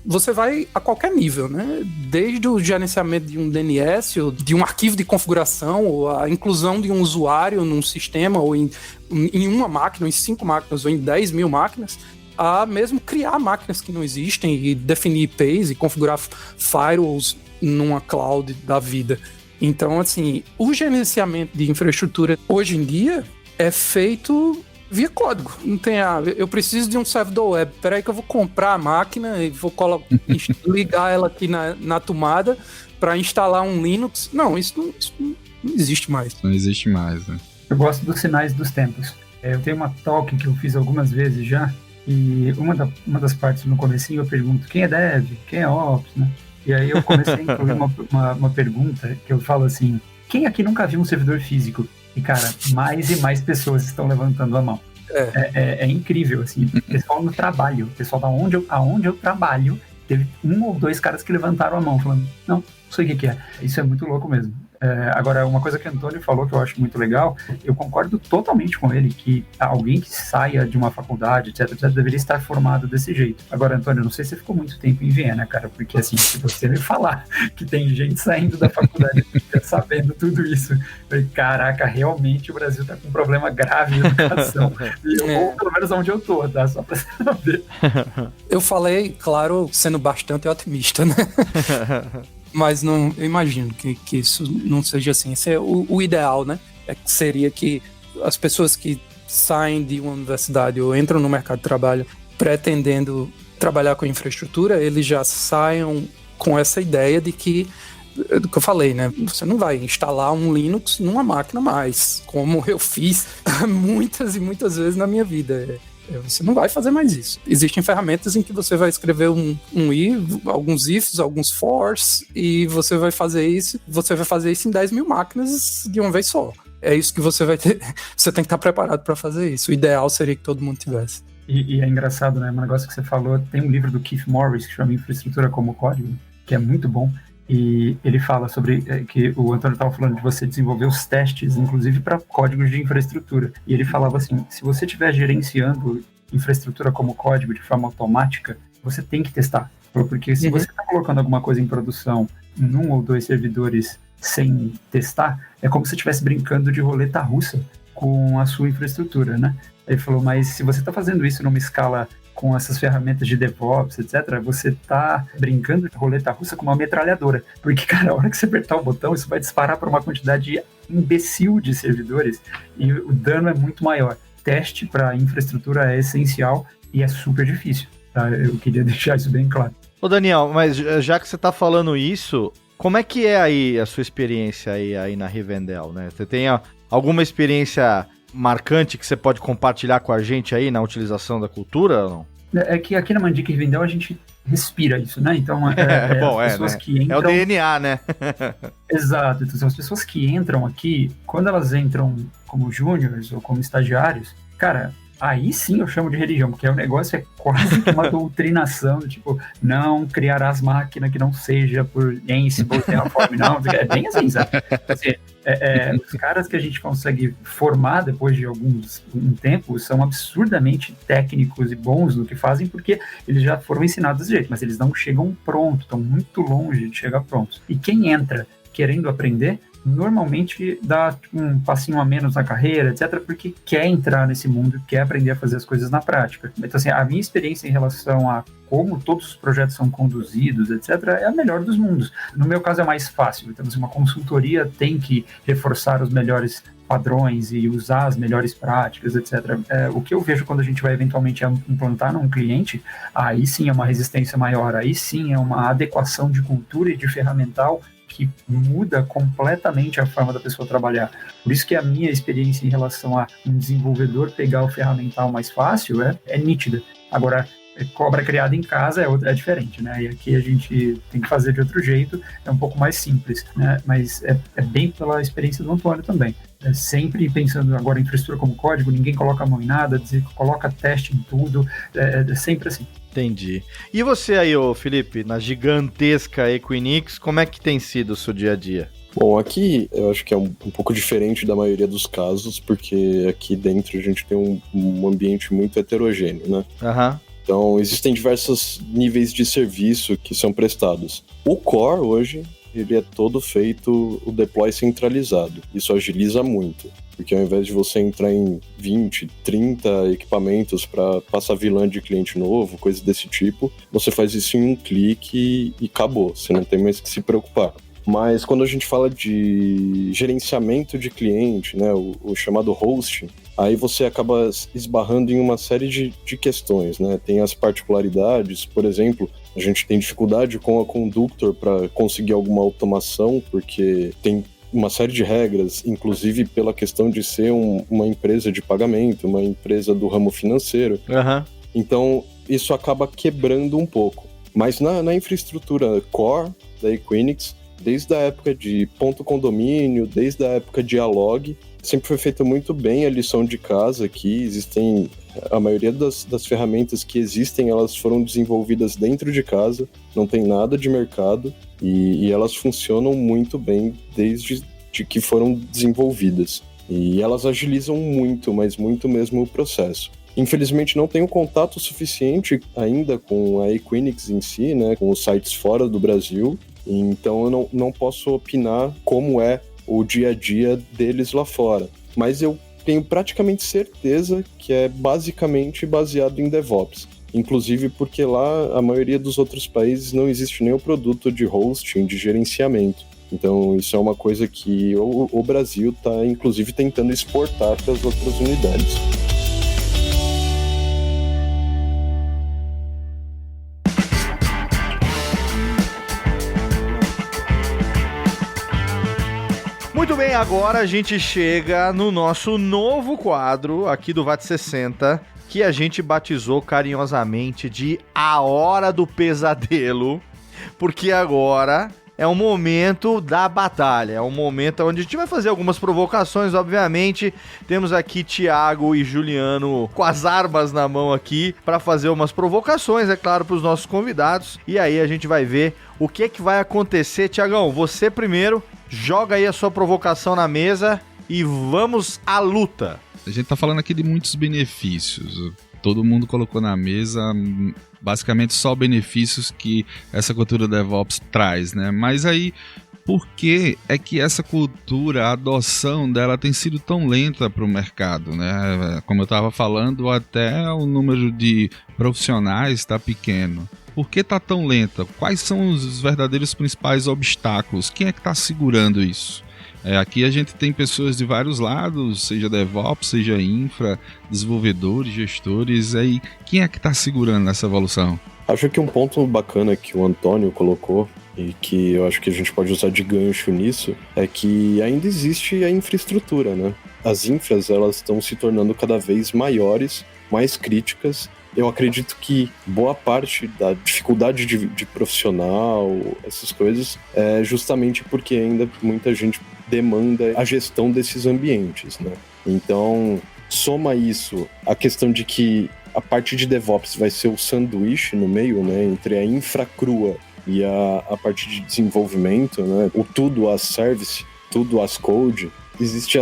você vai a qualquer nível, né? Desde o gerenciamento de um DNS, ou de um arquivo de configuração, ou a inclusão de um usuário num sistema, ou em uma máquina, ou em 5 máquinas, ou em 10 mil máquinas, a mesmo criar máquinas que não existem e definir IPs e configurar firewalls numa cloud da vida. Então, assim, o gerenciamento de infraestrutura hoje em dia é feito via código. Não tem eu preciso de um servidor web. Peraí que eu vou comprar a máquina e vou ligar ela aqui na tomada para instalar um Linux. Não, isso não existe mais. Não existe mais, né? Eu gosto dos sinais dos tempos. Eu tenho uma talk que eu fiz algumas vezes já, e uma das partes no comecinho eu pergunto quem é Dev, quem é Ops, né? E aí eu comecei a incluir uma pergunta que eu falo assim, quem aqui nunca viu um servidor físico? E, cara, mais e mais pessoas estão levantando a mão. É incrível, assim. O pessoal no trabalho, o pessoal aonde eu trabalho, teve 1 ou 2 caras que levantaram a mão, falando, não sei o que é. Isso é muito louco mesmo. Agora, uma coisa que o Antônio falou que eu acho muito legal, eu concordo totalmente com ele, que alguém que saia de uma faculdade, etc, deveria estar formado desse jeito. Agora, Antônio, não sei se você ficou muito tempo em Viena, cara, porque assim, se você me falar que tem gente saindo da faculdade sabendo tudo isso, eu falei, caraca, realmente o Brasil tá com um problema grave de educação. Ou pelo menos onde eu tô, tá? Só pra saber. Eu falei, claro, sendo bastante otimista, né? Mas não, eu imagino que isso não seja assim. Esse é o ideal, né? Seria que as pessoas que saem de uma universidade ou entram no mercado de trabalho pretendendo trabalhar com infraestrutura, eles já saiam com essa ideia de que, do que eu falei, né? Você não vai instalar um Linux numa máquina mais, como eu fiz muitas e muitas vezes na minha vida. Você não vai fazer mais isso. Existem ferramentas em que você vai escrever um if, alguns ifs, alguns fors, e você vai fazer isso em 10 mil máquinas de uma vez só. É isso que você vai ter. Você tem que estar preparado para fazer isso. O ideal seria que todo mundo tivesse. E é engraçado, né? Um negócio que você falou, tem um livro do Keith Morris que chama Infraestrutura como Código, que é muito bom. E ele fala sobre que o Antônio estava falando de você desenvolver os testes, inclusive para códigos de infraestrutura. E ele falava assim, se você estiver gerenciando infraestrutura como código de forma automática, você tem que testar. Porque se você está colocando alguma coisa em produção em 1 ou 2 servidores sem testar, é como se estivesse brincando de roleta russa com a sua infraestrutura, né? Ele falou, mas se você está fazendo isso numa escala com essas ferramentas de DevOps, etc., você tá brincando de roleta russa com uma metralhadora. Porque, cara, a hora que você apertar o botão, isso vai disparar para uma quantidade imbecil de servidores e o dano é muito maior. Teste para infraestrutura é essencial e é super difícil, tá? Eu queria deixar isso bem claro. Ô, Daniel, mas já que você tá falando isso, como é que é aí a sua experiência aí na Rivendell, né? Você tem alguma experiência marcante que você pode compartilhar com a gente aí na utilização da cultura ou não? É que aqui na Mandic Rivendell a gente respira isso, né? Então, as pessoas, né, que entram... É o DNA, né? Exato. Então, as pessoas que entram aqui, quando elas entram como júniors ou como estagiários, cara, aí sim eu chamo de religião, porque o negócio é quase que uma doutrinação, tipo, não criarás máquina que não seja por Ansible, Terraform, não, é bem assim, sabe? Assim, os caras que a gente consegue formar depois de um tempo são absurdamente técnicos e bons no que fazem, porque eles já foram ensinados desse jeito, mas eles não chegam pronto, estão muito longe de chegar prontos. E quem entra querendo aprender, normalmente dá um passinho a menos na carreira, etc., porque quer entrar nesse mundo, quer aprender a fazer as coisas na prática. Então, assim, a minha experiência em relação a como todos os projetos são conduzidos, etc., é a melhor dos mundos. No meu caso é mais fácil. Então, assim, uma consultoria tem que reforçar os melhores padrões e usar as melhores práticas, etc. O que eu vejo quando a gente vai eventualmente implantar num cliente, aí sim é uma resistência maior, aí sim é uma adequação de cultura e de ferramental que muda completamente a forma da pessoa trabalhar. Por isso que a minha experiência em relação a um desenvolvedor pegar o ferramental mais fácil é nítida. Agora, cobra criada em casa é diferente, né? E aqui a gente tem que fazer de outro jeito, é um pouco mais simples, né? Mas é bem pela experiência do Antônio também. Sempre pensando agora em infraestrutura como código, ninguém coloca a mão em nada, coloca teste em tudo, é sempre assim. Entendi. E você aí, ô Felipe, na gigantesca Equinix, como é que tem sido o seu dia a dia? Bom, aqui eu acho que é um pouco diferente da maioria dos casos, porque aqui dentro a gente tem um ambiente muito heterogêneo, né? Aham. Então, existem diversos níveis de serviço que são prestados. O core, hoje, ele é todo feito o deploy centralizado. Isso agiliza muito, porque ao invés de você entrar em 20, 30 equipamentos para passar VLAN de cliente novo, coisa desse tipo, você faz isso em um clique e acabou. Você não tem mais que se preocupar. Mas quando a gente fala de gerenciamento de cliente, né, o chamado hosting, aí você acaba esbarrando em uma série de questões, né? Tem as particularidades, por exemplo, a gente tem dificuldade com a Conductor para conseguir alguma automação, porque tem uma série de regras, inclusive pela questão de ser uma empresa de pagamento, uma empresa do ramo financeiro. Uhum. Então, isso acaba quebrando um pouco. Mas na infraestrutura core da Equinix, desde a época de ponto condomínio, desde a época de Alog, sempre foi feita muito bem a lição de casa aqui. Existem, a maioria das ferramentas que existem, elas foram desenvolvidas dentro de casa, não tem nada de mercado, e elas funcionam muito bem desde de que foram desenvolvidas. E elas agilizam muito, mas muito mesmo o processo. Infelizmente não tenho contato suficiente ainda com a Equinix em si, né, com os sites fora do Brasil, então eu não posso opinar como é o dia a dia deles lá fora. Mas eu tenho praticamente certeza que é basicamente baseado em DevOps. Inclusive porque lá a maioria dos outros países não existe nem o produto de hosting, de gerenciamento. Então isso é uma coisa que o Brasil está inclusive tentando exportar para as outras unidades. Muito bem, agora a gente chega no nosso novo quadro aqui do VAT60, que a gente batizou carinhosamente de A Hora do Pesadelo, porque agora é o momento da batalha, é um momento onde a gente vai fazer algumas provocações, obviamente. Temos aqui Thiago e Juliano com as armas na mão aqui para fazer umas provocações, é claro, para os nossos convidados. E aí a gente vai ver o que vai acontecer. Thiagão, você primeiro, joga aí a sua provocação na mesa e vamos à luta. A gente tá falando aqui de muitos benefícios. Todo mundo colocou na mesa basicamente só benefícios que essa cultura DevOps traz, né? Mas aí, por que é que essa cultura, a adoção dela tem sido tão lenta para o mercado, né? Como eu estava falando, até o número de profissionais está pequeno. Por que está tão lenta? Quais são os verdadeiros principais obstáculos? Quem é que está segurando isso? Aqui a gente tem pessoas de vários lados, seja DevOps, seja infra, desenvolvedores, gestores. Aí, quem é que está segurando essa evolução? Acho que um ponto bacana que o Antônio colocou e que eu acho que a gente pode usar de gancho nisso é que ainda existe a infraestrutura, né? As infras, elas estão se tornando cada vez maiores, mais críticas. Eu acredito que boa parte da dificuldade de profissional, essas coisas, é justamente porque ainda muita gente demanda a gestão desses ambientes, né? Então, soma isso a questão de que a parte de DevOps vai ser o sanduíche no meio, né? Entre a infra crua e a parte de desenvolvimento, né? O tudo as service, tudo as code. Existe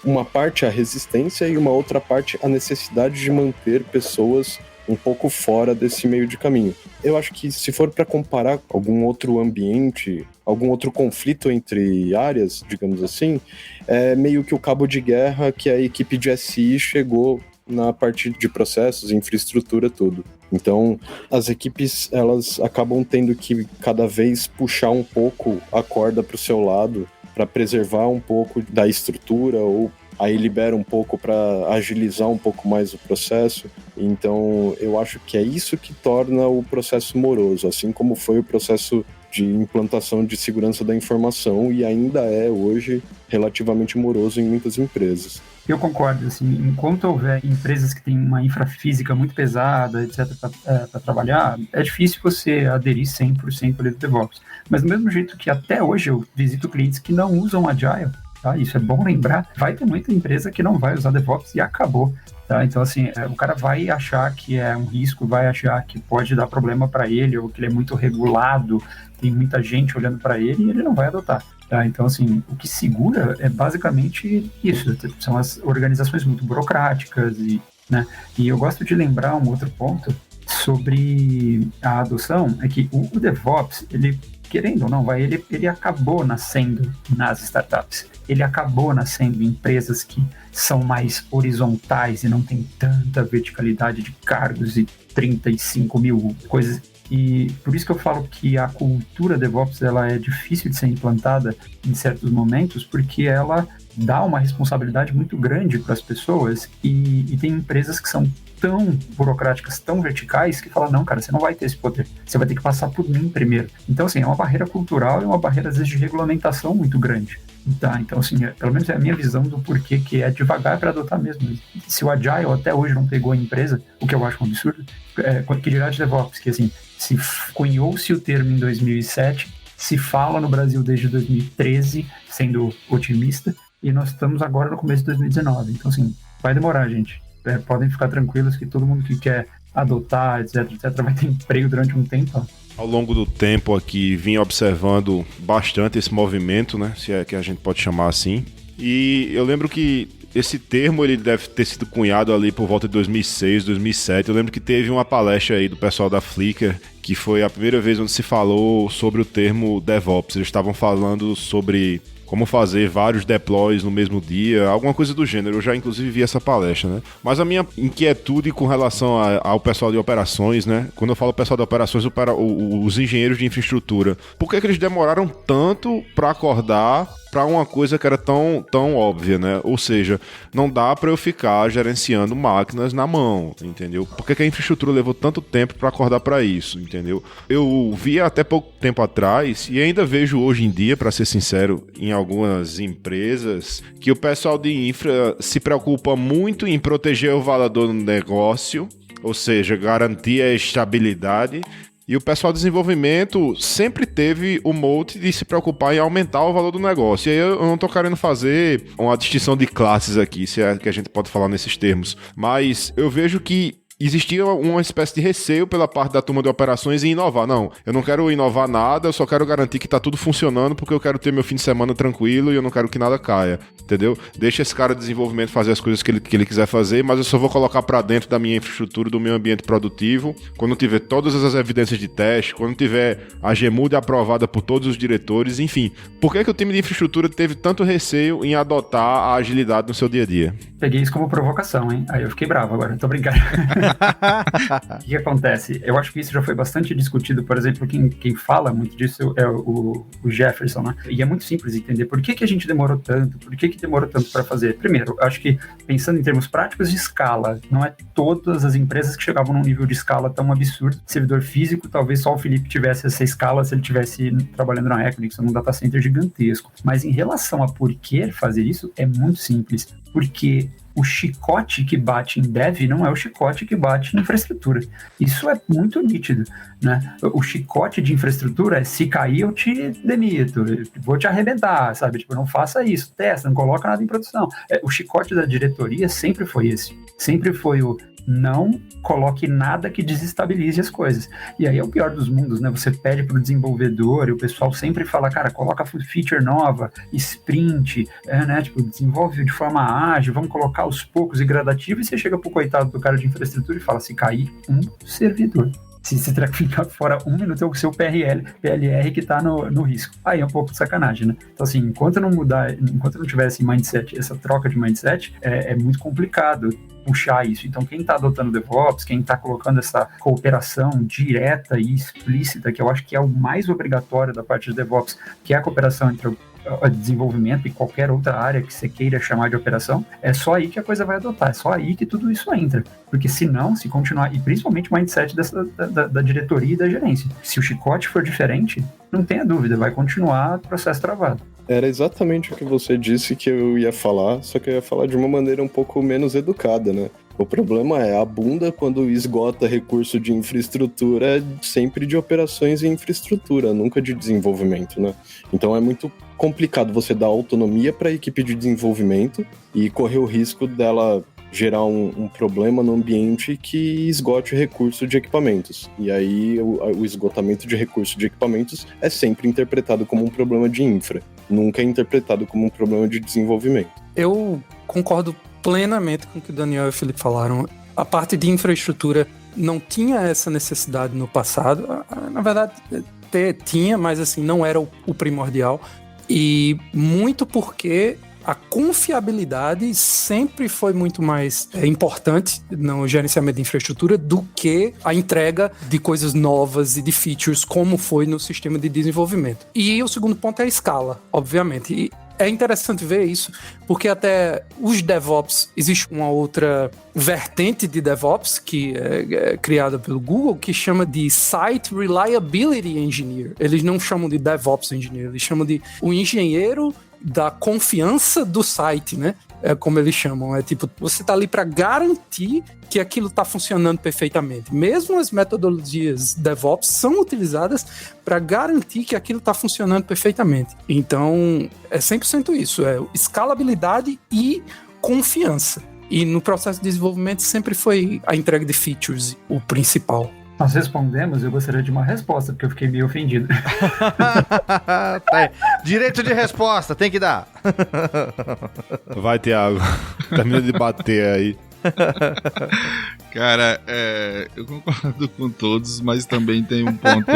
uma parte a resistência e uma outra parte a necessidade de manter pessoas um pouco fora desse meio de caminho. Eu acho que se for para comparar algum outro ambiente, algum outro conflito entre áreas, digamos assim, é meio que o cabo de guerra que a equipe de SI chegou na parte de processos, infraestrutura, tudo. Então, as equipes, elas acabam tendo que cada vez puxar um pouco a corda para o seu lado para preservar um pouco da estrutura ou aí libera um pouco para agilizar um pouco mais o processo. Então, eu acho que é isso que torna o processo moroso, assim como foi o processo de implantação de segurança da informação e ainda é hoje relativamente moroso em muitas empresas. Eu concordo, assim, enquanto houver empresas que têm uma infrafísica muito pesada, etc., para trabalhar, é difícil você aderir 100% ali do DevOps. Mas do mesmo jeito que até hoje eu visito clientes que não usam Agile, tá? Isso é bom lembrar, vai ter muita empresa que não vai usar DevOps e acabou. Tá? Então, assim, o cara vai achar que é um risco, vai achar que pode dar problema para ele, ou que ele é muito regulado, tem muita gente olhando para ele e ele não vai adotar. Tá? Então, assim, o que segura é basicamente isso, são as organizações muito burocráticas, né? E eu gosto de lembrar um outro ponto sobre a adoção, é que o DevOps, ele, querendo ou não, ele acabou nascendo nas startups. Ele acabou nascendo em empresas que são mais horizontais e não tem tanta verticalidade de cargos e 35 mil coisas. E por isso que eu falo que a cultura DevOps ela é difícil de ser implantada em certos momentos, porque ela dá uma responsabilidade muito grande para as pessoas e tem empresas que são tão burocráticas, tão verticais, que falam, não, cara, você não vai ter esse poder, você vai ter que passar por mim primeiro. Então, assim, é uma barreira cultural e uma barreira, às vezes, de regulamentação muito grande. Tá? Então, assim, pelo menos é a minha visão do porquê que é devagar para adotar mesmo. Se o Agile até hoje não pegou a empresa, o que eu acho um absurdo, que dirá de DevOps, que, assim, se cunhou-se o termo em 2007, se fala no Brasil desde 2013, sendo otimista, e nós estamos agora no começo de 2019. Então, assim, vai demorar, gente. Podem ficar tranquilos que todo mundo que quer adotar, etc, vai ter emprego durante um tempo. Ao longo do tempo aqui, vim observando bastante esse movimento, né? Se é que a gente pode chamar assim. E eu lembro que esse termo ele deve ter sido cunhado ali por volta de 2006, 2007. Eu lembro que teve uma palestra aí do pessoal da Flickr, que foi a primeira vez onde se falou sobre o termo DevOps. Eles estavam falando sobre como fazer vários deploys no mesmo dia, alguma coisa do gênero. Eu já, inclusive, vi essa palestra, né? Mas a minha inquietude com relação ao pessoal de operações, né? Quando eu falo pessoal de operações, os engenheiros de infraestrutura, por que eles demoraram tanto para acordar para uma coisa que era tão óbvia, né? Ou seja, não dá para eu ficar gerenciando máquinas na mão, entendeu? Por que a infraestrutura levou tanto tempo para acordar para isso, entendeu? Eu vi até pouco tempo atrás, e ainda vejo hoje em dia, para ser sincero, em algumas empresas, que o pessoal de infra se preocupa muito em proteger o valor do negócio, ou seja, garantir a estabilidade. E o pessoal de desenvolvimento sempre teve o mote de se preocupar em aumentar o valor do negócio. E aí eu não tô querendo fazer uma distinção de classes aqui, se é que a gente pode falar nesses termos. Mas eu vejo que existia uma espécie de receio pela parte da turma de operações em inovar. Não, eu não quero inovar nada, eu só quero garantir que tá tudo funcionando porque eu quero ter meu fim de semana tranquilo e eu não quero que nada caia, entendeu? Deixa esse cara de desenvolvimento fazer as coisas que ele quiser fazer, mas eu só vou colocar para dentro da minha infraestrutura, do meu ambiente produtivo, quando tiver todas as evidências de teste, quando tiver a GMUD aprovada por todos os diretores, enfim. Por que o time de infraestrutura teve tanto receio em adotar a agilidade no seu dia a dia? Peguei isso como provocação, hein? Aí eu fiquei bravo agora, tô brincando. O que acontece? Eu acho que isso já foi bastante discutido. Por exemplo, quem fala muito disso é o Jefferson, né? E é muito simples entender por que a gente demorou tanto, por que demorou tanto para fazer. Primeiro, acho que pensando em termos práticos de escala, não é todas as empresas que chegavam num nível de escala tão absurdo. Servidor físico, talvez só o Felipe tivesse essa escala se ele tivesse trabalhando na Equinix, num data center gigantesco. Mas em relação a por que fazer isso, é muito simples. Porque o chicote que bate em dev não é o chicote que bate em infraestrutura. Isso é muito nítido, né? O chicote de infraestrutura é: se cair eu te demito, vou te arrebentar, sabe? Tipo, não faça isso, testa, não coloca nada em produção. O chicote da diretoria sempre foi esse. Sempre foi o: não coloque nada que desestabilize as coisas. E aí é o pior dos mundos, né? Você pede para o desenvolvedor e o pessoal sempre fala: cara, coloca feature nova, sprint, né? Tipo, desenvolve de forma ágil, vamos colocar aos poucos e gradativo. E você chega pro coitado do cara de infraestrutura e fala: se cair um servidor, se ficar fora 1 minuto, é o seu PLR que está no risco. Aí é um pouco de sacanagem, né? Então, assim, enquanto não tiver esse mindset, essa troca de mindset, é muito complicado puxar isso. Então, quem está adotando DevOps, quem está colocando essa cooperação direta e explícita, que eu acho que é o mais obrigatório da parte de DevOps, que é a cooperação entre o desenvolvimento e qualquer outra área que você queira chamar de operação, é só aí que a coisa vai adotar, é só aí que tudo isso entra. Porque senão, se continuar, e principalmente o mindset da diretoria e da gerência, se o chicote for diferente, não tenha dúvida, vai continuar o processo travado. Era exatamente o que você disse que eu ia falar, só que eu ia falar de uma maneira um pouco menos educada, né? O problema é, a bunda, quando esgota recurso de infraestrutura, é sempre de operações e infraestrutura, nunca de desenvolvimento, né? Então é muito complicado você dar autonomia para a equipe de desenvolvimento e correr o risco dela gerar um problema no ambiente que esgote o recurso de equipamentos. E aí o esgotamento de recurso de equipamentos é sempre interpretado como um problema de infra, nunca é interpretado como um problema de desenvolvimento. Eu concordo plenamente com o que o Daniel e o Felipe falaram. A parte de infraestrutura não tinha essa necessidade no passado. Na verdade, tinha, mas assim, não era o primordial. E muito porque a confiabilidade sempre foi muito mais importante no gerenciamento de infraestrutura do que a entrega de coisas novas e de features, como foi no sistema de desenvolvimento. E o segundo ponto é a escala, obviamente. E é interessante ver isso, porque até os DevOps, existe uma outra vertente de DevOps, que é criada pelo Google, que chama de Site Reliability Engineer. Eles não chamam de DevOps Engineer, eles chamam de o engenheiro da confiança do site, né? É como eles chamam. É tipo, você tá ali para garantir que aquilo tá funcionando perfeitamente. Mesmo as metodologias DevOps são utilizadas para garantir que aquilo tá funcionando perfeitamente. Então, é 100% isso. É escalabilidade e confiança. E no processo de desenvolvimento sempre foi a entrega de features o principal. Nós respondemos, eu gostaria de uma resposta, porque eu fiquei meio ofendido. Tá, direito de resposta, tem que dar. Vai, Thiago. Termina de bater aí. Cara, eu concordo com todos, mas também tem um ponto.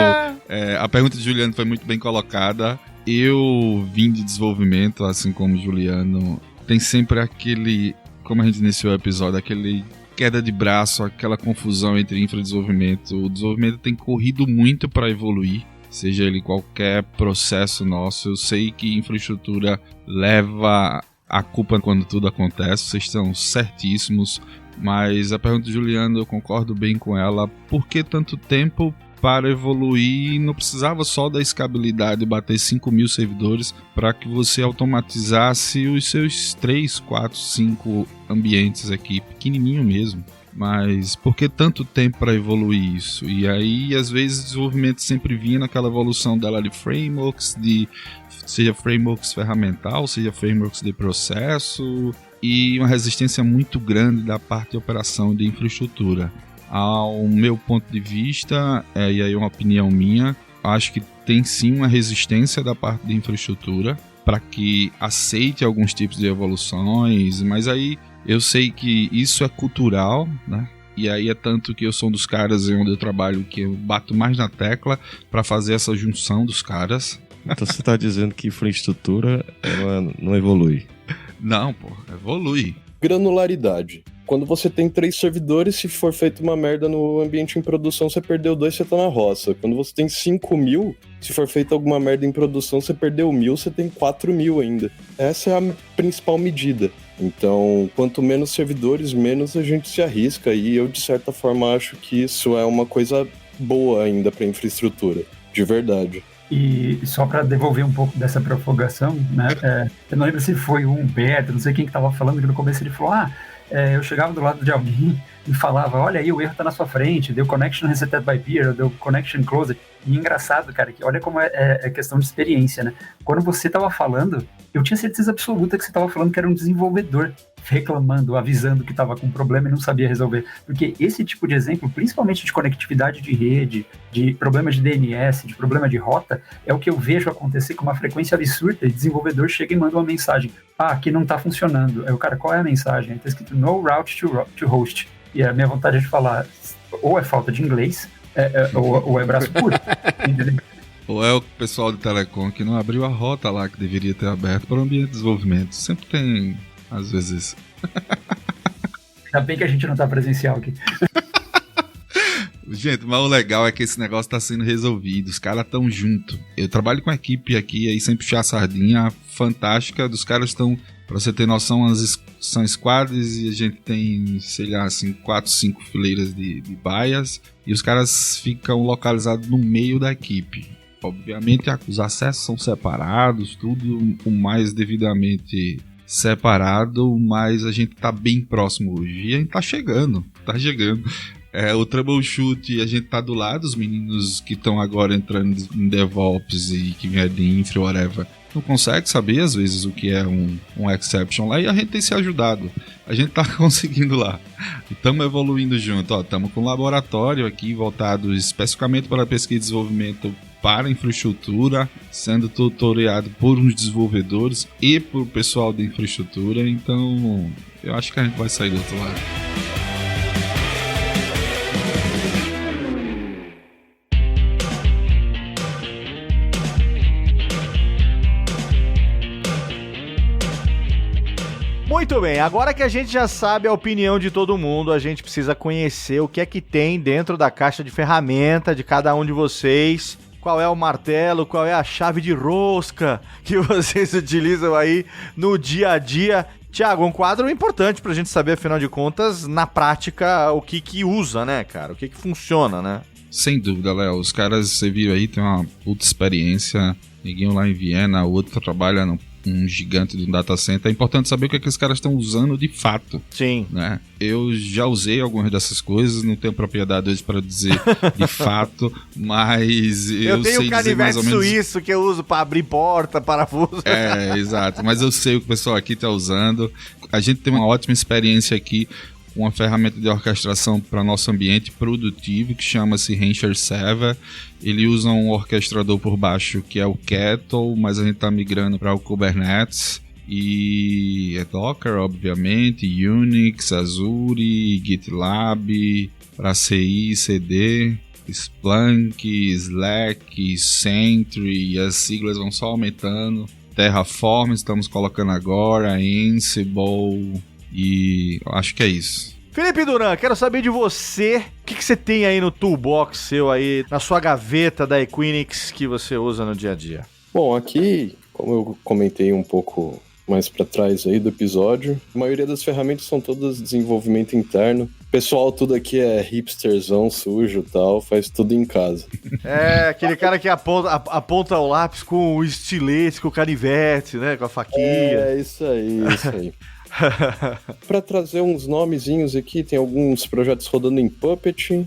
A pergunta de Juliano foi muito bem colocada. Eu vim de desenvolvimento, assim como o Juliano. Tem sempre aquele, como a gente iniciou o episódio, aquele queda de braço, aquela confusão entre infra e desenvolvimento. O desenvolvimento tem corrido muito para evoluir, seja ele qualquer processo nosso. Eu sei que infraestrutura leva a culpa quando tudo acontece, vocês estão certíssimos, mas a pergunta do Juliano, eu concordo bem com ela. Por que tanto tempo para evoluir? Não precisava só da escalabilidade, bater 5.000 servidores para que você automatizasse os seus 3, 4, 5 ambientes aqui, pequenininho mesmo. Mas por que tanto tempo para evoluir isso? E aí, às vezes, o desenvolvimento sempre vinha naquela evolução dela de frameworks, seja frameworks ferramental, seja frameworks de processo, e uma resistência muito grande da parte de operação de infraestrutura. Ao meu ponto de vista, e aí é uma opinião minha, acho que tem sim uma resistência da parte de infraestrutura para que aceite alguns tipos de evoluções, mas aí eu sei que isso é cultural, né? E aí é tanto que eu sou um dos caras onde eu trabalho que eu bato mais na tecla para fazer essa junção dos caras. Então você está dizendo que infraestrutura ela não evolui? Não, pô, evolui. Granularidade. Quando você tem 3 servidores, se for feita uma merda no ambiente em produção, você perdeu 2, você tá na roça. Quando você tem 5.000, se for feita alguma merda em produção, você perdeu 1.000, você tem 4.000 ainda. Essa é a principal medida. Então, quanto menos servidores, menos a gente se arrisca. E eu, de certa forma, acho que isso é uma coisa boa ainda para infraestrutura, de verdade. E só para devolver um pouco dessa propagação, né? Eu não lembro se foi o Humberto, não sei quem que tava falando, que no começo ele falou, eu chegava do lado de alguém e falava, olha aí, o erro tá na sua frente, deu connection resetted by peer, deu connection closed. E engraçado, cara, que olha como é questão de experiência, né? Quando você tava falando, eu tinha certeza absoluta que você tava falando que era um desenvolvedor reclamando, avisando que tava com problema e não sabia resolver. Porque esse tipo de exemplo, principalmente de conectividade de rede, de problemas de DNS, de problema de rota, é o que eu vejo acontecer com uma frequência absurda e o desenvolvedor chega e manda uma mensagem. Aqui não tá funcionando. Aí o cara, qual é a mensagem? Aí tá escrito no route to host. E a minha vontade é de falar, ou é falta de inglês, ou é braço puro. Entendeu? Ou é o pessoal de telecom que não abriu a rota lá que deveria ter aberto para o ambiente de desenvolvimento. Sempre tem, às vezes. Ainda bem que a gente não tá presencial aqui. Gente, mas o legal é que esse negócio tá sendo resolvido, os caras estão juntos. Eu trabalho com a equipe aqui, aí sempre puxar a sardinha fantástica, dos caras estão, pra você ter noção, são squads e a gente tem, sei lá, assim, 4, 5 fileiras de baias, e os caras ficam localizados no meio da equipe. Obviamente os acessos são separados, tudo o mais devidamente separado, mas a gente tá bem próximo hoje, e a gente tá chegando. O troubleshoot, a gente tá do lado, os meninos que estão agora entrando em DevOps e que vêm de infra, whatever, não consegue saber às vezes o que é um exception lá, e a gente tem se ajudado, a gente tá conseguindo lá, estamos evoluindo junto, estamos com um laboratório aqui voltado especificamente para pesquisa e desenvolvimento para infraestrutura, sendo tutoriado por uns desenvolvedores e por pessoal de infraestrutura, então eu acho que a gente vai sair do outro lado. Muito bem, agora que a gente já sabe a opinião de todo mundo, a gente precisa conhecer o que é que tem dentro da caixa de ferramenta de cada um de vocês. Qual é o martelo, qual é a chave de rosca que vocês utilizam aí no dia a dia. Thiago, um quadro importante pra gente saber, afinal de contas, na prática, o que usa, né, cara? O que funciona, né? Sem dúvida, Léo. Os caras, você viu aí, tem uma puta experiência. Ninguém lá em Viena, o outro trabalha um gigante de um data center. É importante saber o que os caras estão usando de fato. Sim. Né? Eu já usei algumas dessas coisas, não tenho propriedade hoje para dizer de fato, mas eu tenho sei um canivete mais ou menos... suíço que eu uso para abrir porta, parafuso. Exato. Mas eu sei o que o pessoal aqui está usando. A gente tem uma ótima experiência aqui uma ferramenta de orquestração para nosso ambiente produtivo que chama-se Rancher Server. Ele usa um orquestrador por baixo que é o Kettle, mas a gente está migrando para o Kubernetes. E é Docker, obviamente, Unix, Azure, GitLab, para CI, CD, Splunk, Slack, Sentry, e as siglas vão só aumentando. Terraform estamos colocando agora, Ansible, e acho que é isso. Felipe Duran, quero saber de você, o que você tem aí no toolbox seu aí, na sua gaveta da Equinix que você usa no dia a dia? Bom, aqui, como eu comentei um pouco mais para trás aí do episódio, a maioria das ferramentas são todas desenvolvimento interno. O pessoal tudo aqui é hipsterzão, sujo e tal, faz tudo em casa. É, aquele cara que aponta o lápis com o estilete, com o canivete, né, com a faquinha. É, isso aí. Para trazer uns nomezinhos aqui, tem alguns projetos rodando em Puppet.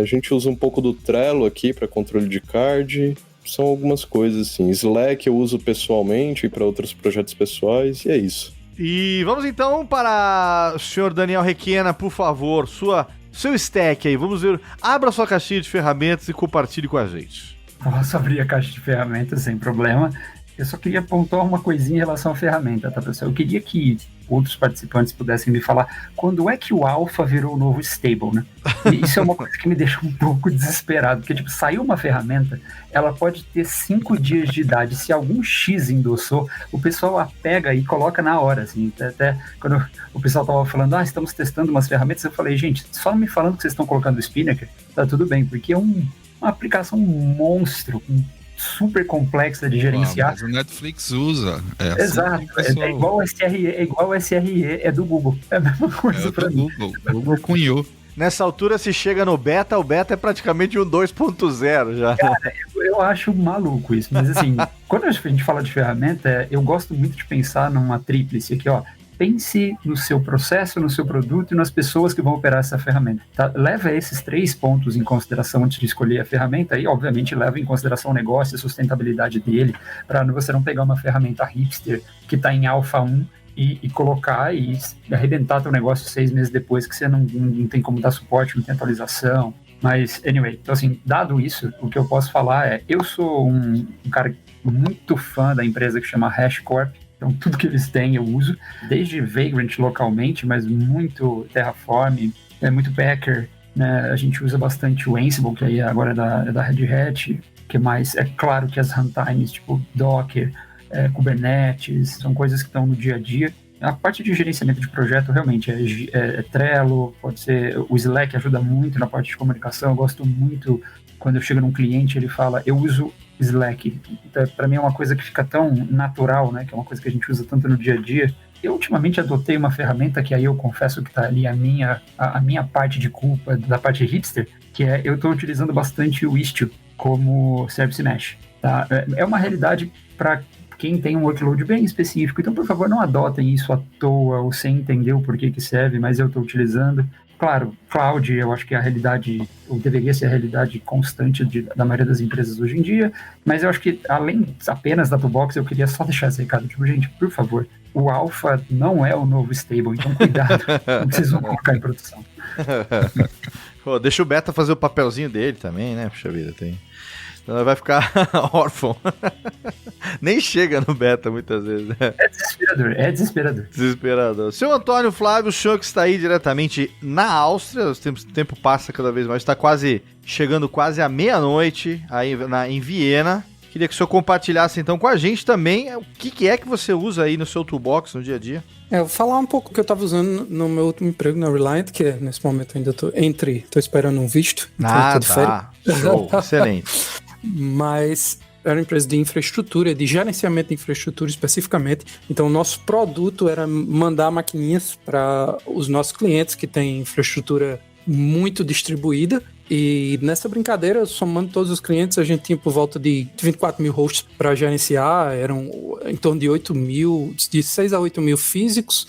A gente usa um pouco do Trello aqui para controle de card. São algumas coisas assim. Slack eu uso pessoalmente para outros projetos pessoais e é isso. E vamos então para o senhor Daniel Requena, por favor, seu stack aí. Vamos ver. Abra sua caixinha de ferramentas e compartilhe com a gente. Posso abrir a caixa de ferramentas sem problema. Eu só queria pontuar uma coisinha em relação à ferramenta, tá, pessoal? Eu queria que outros participantes pudessem me falar quando é que o Alpha virou o novo Stable, né? E isso é uma coisa que me deixa um pouco desesperado, porque, tipo, saiu uma ferramenta, ela pode ter 5 dias de idade. Se algum X endossou, o pessoal a pega e coloca na hora, assim. Até quando o pessoal tava falando, estamos testando umas ferramentas, eu falei, gente, só me falando que vocês estão colocando o Spinnaker, tá tudo bem, porque é uma aplicação monstro, super complexa de gerenciar. Mas o Netflix usa. Exato, é igual o SRE, é do Google. É a mesma coisa para mim. O Google cunhou. Nessa altura, se chega no beta, o beta é praticamente um 2.0 já. Cara, eu acho maluco isso, mas assim, quando a gente fala de ferramenta, eu gosto muito de pensar numa tríplice aqui, ó. Pense no seu processo, no seu produto e nas pessoas que vão operar essa ferramenta. Tá? Leva esses 3 pontos em consideração antes de escolher a ferramenta e, obviamente, leva em consideração o negócio, a sustentabilidade dele, para você não pegar uma ferramenta hipster que está em alfa 1 e colocar e arrebentar teu negócio 6 meses depois que você não tem como dar suporte, não tem atualização. Mas, anyway, então assim, dado isso, o que eu posso falar é, eu sou um cara muito fã da empresa que chama HashiCorp. Então, tudo que eles têm eu uso, desde Vagrant localmente, mas muito Terraform, muito Packer, né? A gente usa bastante o Ansible, que aí agora é da Red Hat, que mais? É claro que as runtimes, tipo Docker, Kubernetes, são coisas que estão no dia a dia. A parte de gerenciamento de projeto realmente é Trello, pode ser o Slack, ajuda muito na parte de comunicação. Eu gosto muito quando eu chego num cliente, ele fala, eu uso Slack. Então, para mim é uma coisa que fica tão natural, né? Que é uma coisa que a gente usa tanto no dia a dia. Eu ultimamente adotei uma ferramenta que aí eu confesso que está ali a minha parte de culpa da parte hipster, que é eu estou utilizando bastante o Istio como Service Mesh. Tá? É uma realidade para quem tem um workload bem específico. Então, por favor, não adotem isso à toa ou sem entender o porquê que serve, mas eu estou utilizando. Claro, cloud, eu acho que é a realidade, ou deveria ser a realidade constante da maioria das empresas hoje em dia, mas eu acho que, além apenas da Toolbox, eu queria só deixar esse recado, tipo, gente, por favor, o Alpha não é o novo Stable, então cuidado, não precisam colocar em produção. Pô, deixa o Beta fazer o papelzinho dele também, né, puxa vida, tem... Então vai ficar órfão. Nem chega no beta muitas vezes, né? É desesperador. Seu Antônio Flávio, o senhor que está aí diretamente na Áustria, o tempo passa cada vez mais, está chegando quase à meia-noite aí em Viena. Queria que o senhor compartilhasse então com a gente também o que é que você usa aí no seu toolbox no dia a dia. Eu vou falar um pouco do que eu estava usando no meu último emprego na Reliant, que nesse momento ainda estou esperando um visto. Tá. Show, excelente. Mas era uma empresa de infraestrutura, de gerenciamento de infraestrutura especificamente. Então, o nosso produto era mandar maquininhas para os nossos clientes que têm infraestrutura muito distribuída. E nessa brincadeira, somando todos os clientes, a gente tinha por volta de 24 mil hosts para gerenciar. Eram em torno de 8 mil, de 6 a 8 mil físicos,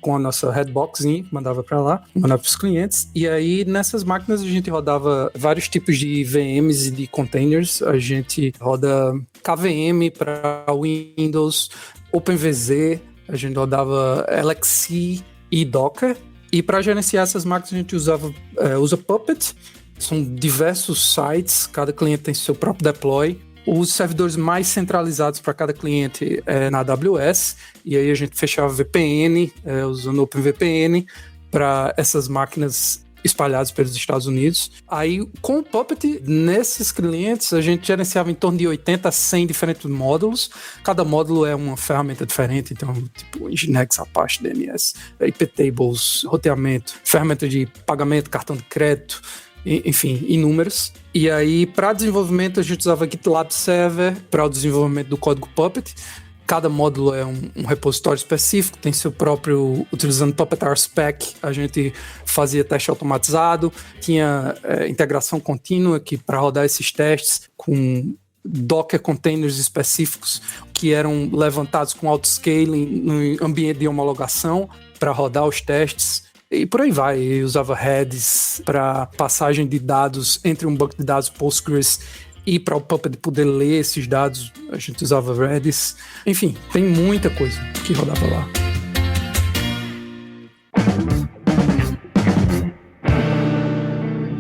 com a nossa Redboxzinha, que mandava para lá, mandava para os clientes. E aí, nessas máquinas, a gente rodava vários tipos de VMs e de containers. A gente roda KVM para Windows, OpenVZ, a gente rodava LXC e Docker. E para gerenciar essas máquinas a gente usa Puppet. São diversos sites, cada cliente tem seu próprio deploy. Os servidores mais centralizados para cada cliente é na AWS, e aí a gente fechava VPN, usando OpenVPN, para essas máquinas espalhadas pelos Estados Unidos. Aí, com o Puppet, nesses clientes, a gente gerenciava em torno de 80 a 100 diferentes módulos. Cada módulo é uma ferramenta diferente, então, tipo, Nginx, Apache, DNS, IPTables, roteamento, ferramenta de pagamento, cartão de crédito, enfim, inúmeros. E aí, para desenvolvimento, a gente usava GitLab Server para o desenvolvimento do código Puppet. Cada módulo é um repositório específico, tem seu próprio, utilizando Puppet-RSpec, a gente fazia teste automatizado, tinha integração contínua, que para rodar esses testes com Docker containers específicos, que eram levantados com autoscaling no ambiente de homologação para rodar os testes. E por aí vai, eu usava Redis para passagem de dados entre um banco de dados Postgres e para o Puppet poder ler esses dados, a gente usava Redis. Enfim, tem muita coisa que rodava lá.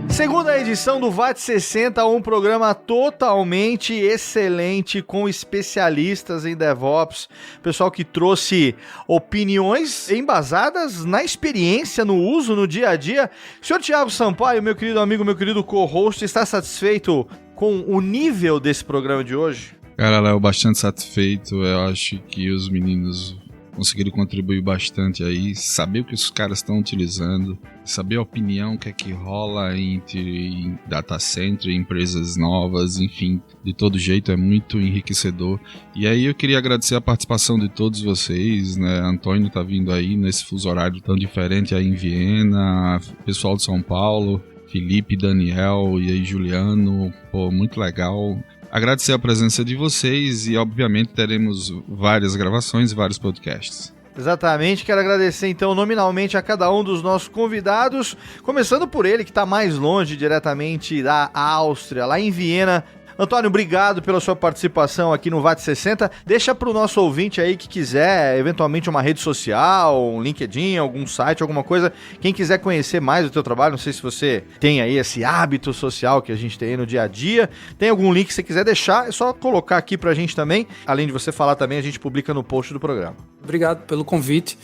Segunda edição do VAT60, um programa totalmente excelente com especialistas em DevOps, pessoal que trouxe opiniões embasadas na experiência, no uso, no dia a dia. Senhor Thiago Sampaio, meu querido amigo, meu querido co-host, está satisfeito com o nível desse programa de hoje? Cara, Léo, bastante satisfeito. Eu acho que os meninos conseguiram contribuir bastante aí, saber o que os caras estão utilizando, saber a opinião, o que é que rola entre data center, empresas novas, enfim, de todo jeito é muito enriquecedor. E aí eu queria agradecer a participação de todos vocês, né? Antônio tá vindo aí nesse fuso horário tão diferente aí em Viena, pessoal de São Paulo, Felipe, Daniel e aí Juliano, pô, muito legal. Agradecer a presença de vocês e, obviamente, teremos várias gravações e vários podcasts. Exatamente, quero agradecer então nominalmente a cada um dos nossos convidados, começando por ele que está mais longe, diretamente da Áustria, lá em Viena. Antônio, obrigado pela sua participação aqui no VAT60. Deixa para o nosso ouvinte aí que quiser, eventualmente, uma rede social, um LinkedIn, algum site, alguma coisa. Quem quiser conhecer mais do teu trabalho, não sei se você tem aí esse hábito social que a gente tem aí no dia a dia. Tem algum link que você quiser deixar, é só colocar aqui pra gente também. Além de você falar também, a gente publica no post do programa. Obrigado pelo convite.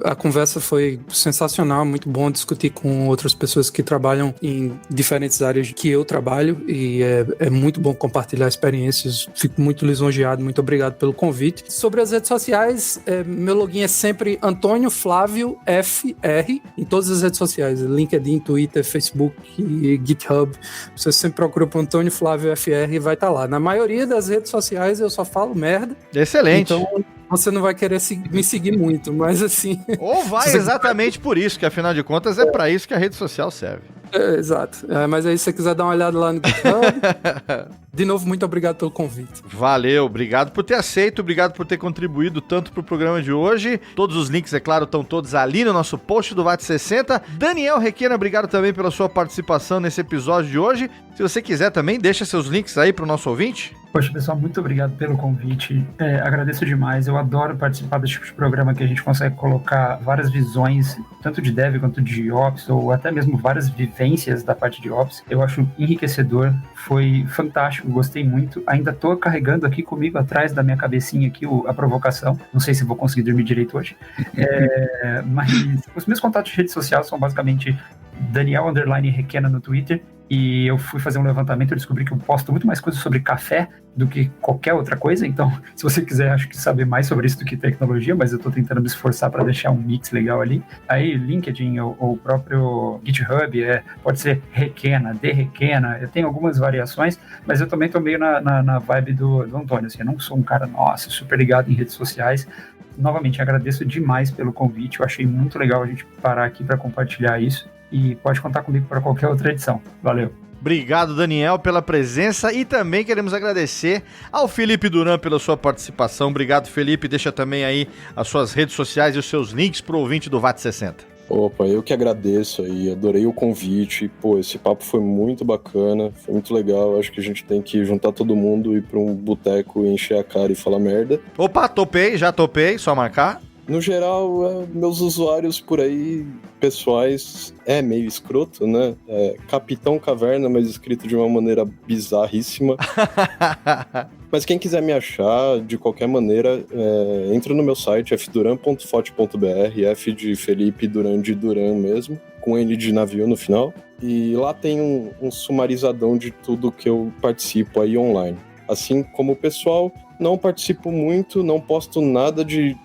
A conversa foi sensacional, muito bom discutir com outras pessoas que trabalham em diferentes áreas que eu trabalho e é muito bom compartilhar experiências. Fico muito lisonjeado, muito obrigado pelo convite. Sobre as redes sociais, meu login é sempre Antônio Flávio FR em todas as redes sociais, LinkedIn, Twitter, Facebook e GitHub. Você sempre procura por Antônio Flávio FR e vai estar lá. Na maioria das redes sociais eu só falo merda. Excelente. Então você não vai querer me seguir muito, mas assim... Ou vai exatamente por isso, que afinal de contas é para isso que a rede social serve. Exato. Mas aí se você quiser dar uma olhada lá no GitHub... De novo, muito obrigado pelo convite. Valeu, obrigado por ter aceito, obrigado por ter contribuído tanto pro programa de hoje. Todos os links, é claro, estão todos ali no nosso post do VAT60. Daniel Requena, obrigado também pela sua participação nesse episódio de hoje. Se você quiser também, deixa seus links aí pro nosso ouvinte. Poxa, pessoal, muito obrigado pelo convite. Agradeço demais. Eu adoro participar desse tipo de programa que a gente consegue colocar várias visões, tanto de Dev quanto de Ops, ou até mesmo várias vivências da parte de Ops. Eu acho enriquecedor, foi fantástico, gostei muito. Ainda tô carregando aqui comigo atrás da minha cabecinha aqui a provocação. Não sei se vou conseguir dormir direito hoje. Mas os meus contatos de rede social são basicamente Daniel_Requena no Twitter. E eu fui fazer um levantamento e descobri que eu posto muito mais coisas sobre café do que qualquer outra coisa. Então, se você quiser, acho que saber mais sobre isso do que tecnologia, mas eu tô tentando me esforçar para deixar um mix legal ali. Aí, LinkedIn ou o próprio GitHub, pode ser Requena, Requena. Eu tenho algumas variações, mas eu também tô meio na vibe do Antônio. Assim, eu não sou um cara, nossa, super ligado em redes sociais. Novamente, agradeço demais pelo convite. Eu achei muito legal a gente parar aqui para compartilhar isso. E pode contar comigo para qualquer outra edição. Valeu. Obrigado, Daniel, pela presença e também queremos agradecer ao Felipe Duran pela sua participação. Obrigado, Felipe. Deixa também aí as suas redes sociais e os seus links para o ouvinte do VAT60. Opa, eu que agradeço aí, adorei o convite. Pô, esse papo foi muito bacana, foi muito legal. Acho que a gente tem que juntar todo mundo, ir para um boteco, encher a cara e falar merda. Opa, topei, já topei, só marcar. No geral, meus usuários por aí, pessoais, é meio escroto, né? É Capitão Caverna, mas escrito de uma maneira bizarríssima. Mas quem quiser me achar, de qualquer maneira, entra no meu site, fduran.fot.br, F de Felipe, Duran de Duran mesmo, com N de navio no final. E lá tem um sumarizadão de tudo que eu participo aí online. Assim como o pessoal, não participo muito, não posto nada de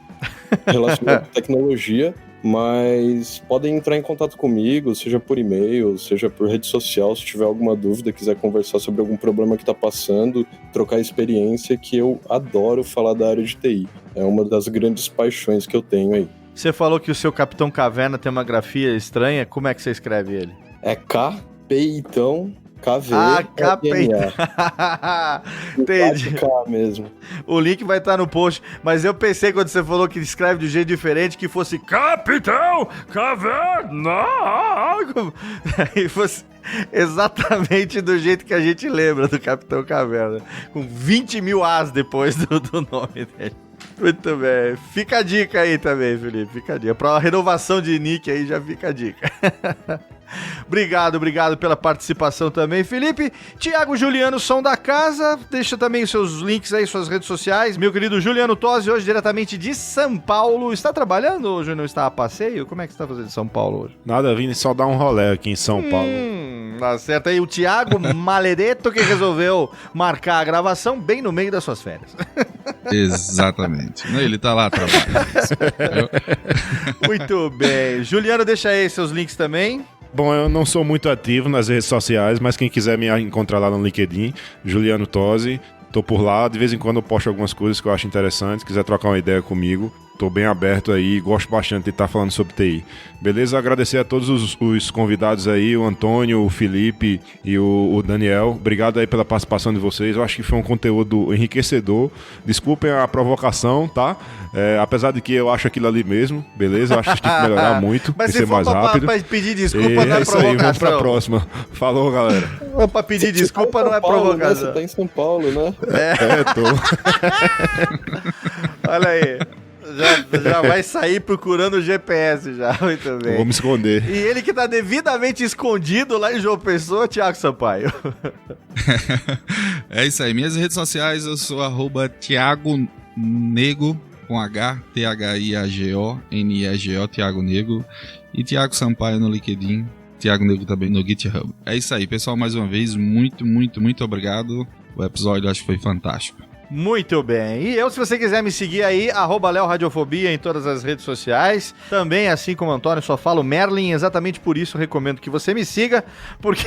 relacionado à tecnologia, mas podem entrar em contato comigo, seja por e-mail, seja por rede social, se tiver alguma dúvida, quiser conversar sobre algum problema que está passando, trocar experiência, que eu adoro falar da área de TI. É uma das grandes paixões que eu tenho aí. Você falou que o seu Capitão Caverna tem uma grafia estranha, como é que você escreve ele? É K-Peitão, KV. Ah, K-Peitão. Entendi. K mesmo. O link vai estar no post, mas eu pensei quando você falou que escreve de um jeito diferente que fosse Capitão Caverna. E fosse exatamente do jeito que a gente lembra do Capitão Caverna, com 20 mil As depois do nome dele. Muito bem. Fica a dica aí também, Felipe. Fica a dica. Para a renovação de nick aí já fica a dica. Obrigado pela participação também, Felipe. Tiago Juliano, som da casa. Deixa também os seus links aí, suas redes sociais. Meu querido Juliano Tosi, hoje diretamente de São Paulo. Está trabalhando hoje ou não está a passeio? Como é que você está fazendo em São Paulo hoje? Nada, vim só dar um rolê aqui em São Paulo. Tá certo aí. O Tiago Malereto que resolveu marcar a gravação bem no meio das suas férias. Exatamente. Ele tá lá trabalhando. Muito bem. Juliano, deixa aí seus links também. Bom, eu não sou muito ativo nas redes sociais, mas quem quiser me encontrar lá no LinkedIn, Juliano Tosi, tô por lá. De vez em quando eu posto algumas coisas que eu acho interessantes. Se quiser trocar uma ideia comigo, tô bem aberto aí, gosto bastante de estar falando sobre TI. Beleza? Agradecer a todos os convidados aí, o Antônio, o Felipe e o Daniel. Obrigado aí pela participação de vocês. Eu acho que foi um conteúdo enriquecedor. Desculpem a provocação, tá? Apesar de que eu acho aquilo ali mesmo, beleza? Eu acho que tem que melhorar muito, mas tem que ser mais rápido. Mas pedir desculpa não é provocação. Aí, vamos pra próxima. Falou, galera. Pra pedir desculpa não é provocação. Você tá em São Paulo, né? Tô. Olha aí. Já vai sair procurando o GPS já, muito bem. Vou me esconder. E ele que tá devidamente escondido lá em João Pessoa, Thiago Sampaio. É isso aí. Minhas redes sociais, eu sou @Thiago Nego, com H, THIAGO, Thiago Nego. E Thiago Sampaio no LinkedIn. Thiago Nego também no GitHub. É isso aí, pessoal. Mais uma vez, muito obrigado. O episódio acho que foi fantástico. Muito bem. E eu, se você quiser me seguir aí, @LeoRadiofobia em todas as redes sociais. Também, assim como o Antônio, só falo Merlin. Exatamente por isso recomendo que você me siga, porque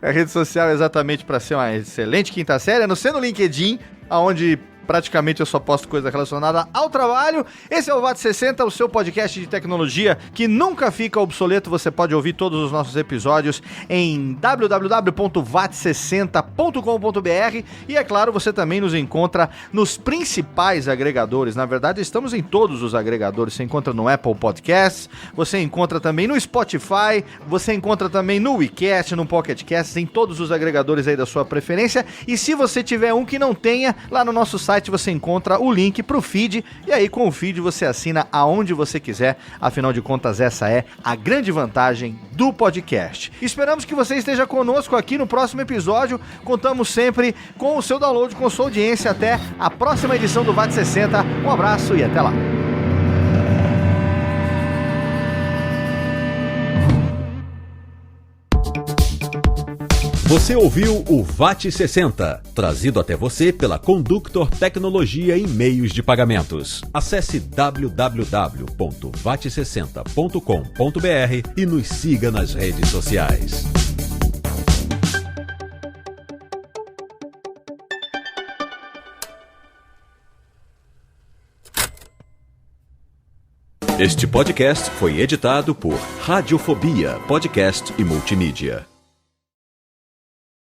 a rede social é exatamente para ser uma excelente quinta série, a não ser no LinkedIn, onde praticamente eu só posto coisa relacionada ao trabalho. Esse é o VAT60, o seu podcast de tecnologia que nunca fica obsoleto. Você pode ouvir todos os nossos episódios em www.vat60.com.br e, é claro, você também nos encontra nos principais agregadores. Na verdade, estamos em todos os agregadores. Você encontra no Apple Podcasts, você encontra também no Spotify, você encontra também no WeCast, no Pocket Cast, em todos os agregadores aí da sua preferência. E se você tiver um que não tenha, lá no nosso site você encontra o link pro feed, e aí com o feed você assina aonde você quiser. Afinal de contas, essa é a grande vantagem do podcast. Esperamos que você esteja conosco aqui no próximo episódio. Contamos sempre com o seu download, com sua audiência. Até a próxima edição do VAT60. Um abraço e até lá. Você ouviu o VAT60, trazido até você pela Conductor Tecnologia e Meios de Pagamentos. Acesse www.vat60.com.br e nos siga nas redes sociais. Este podcast foi editado por Radiofobia, podcast e multimídia.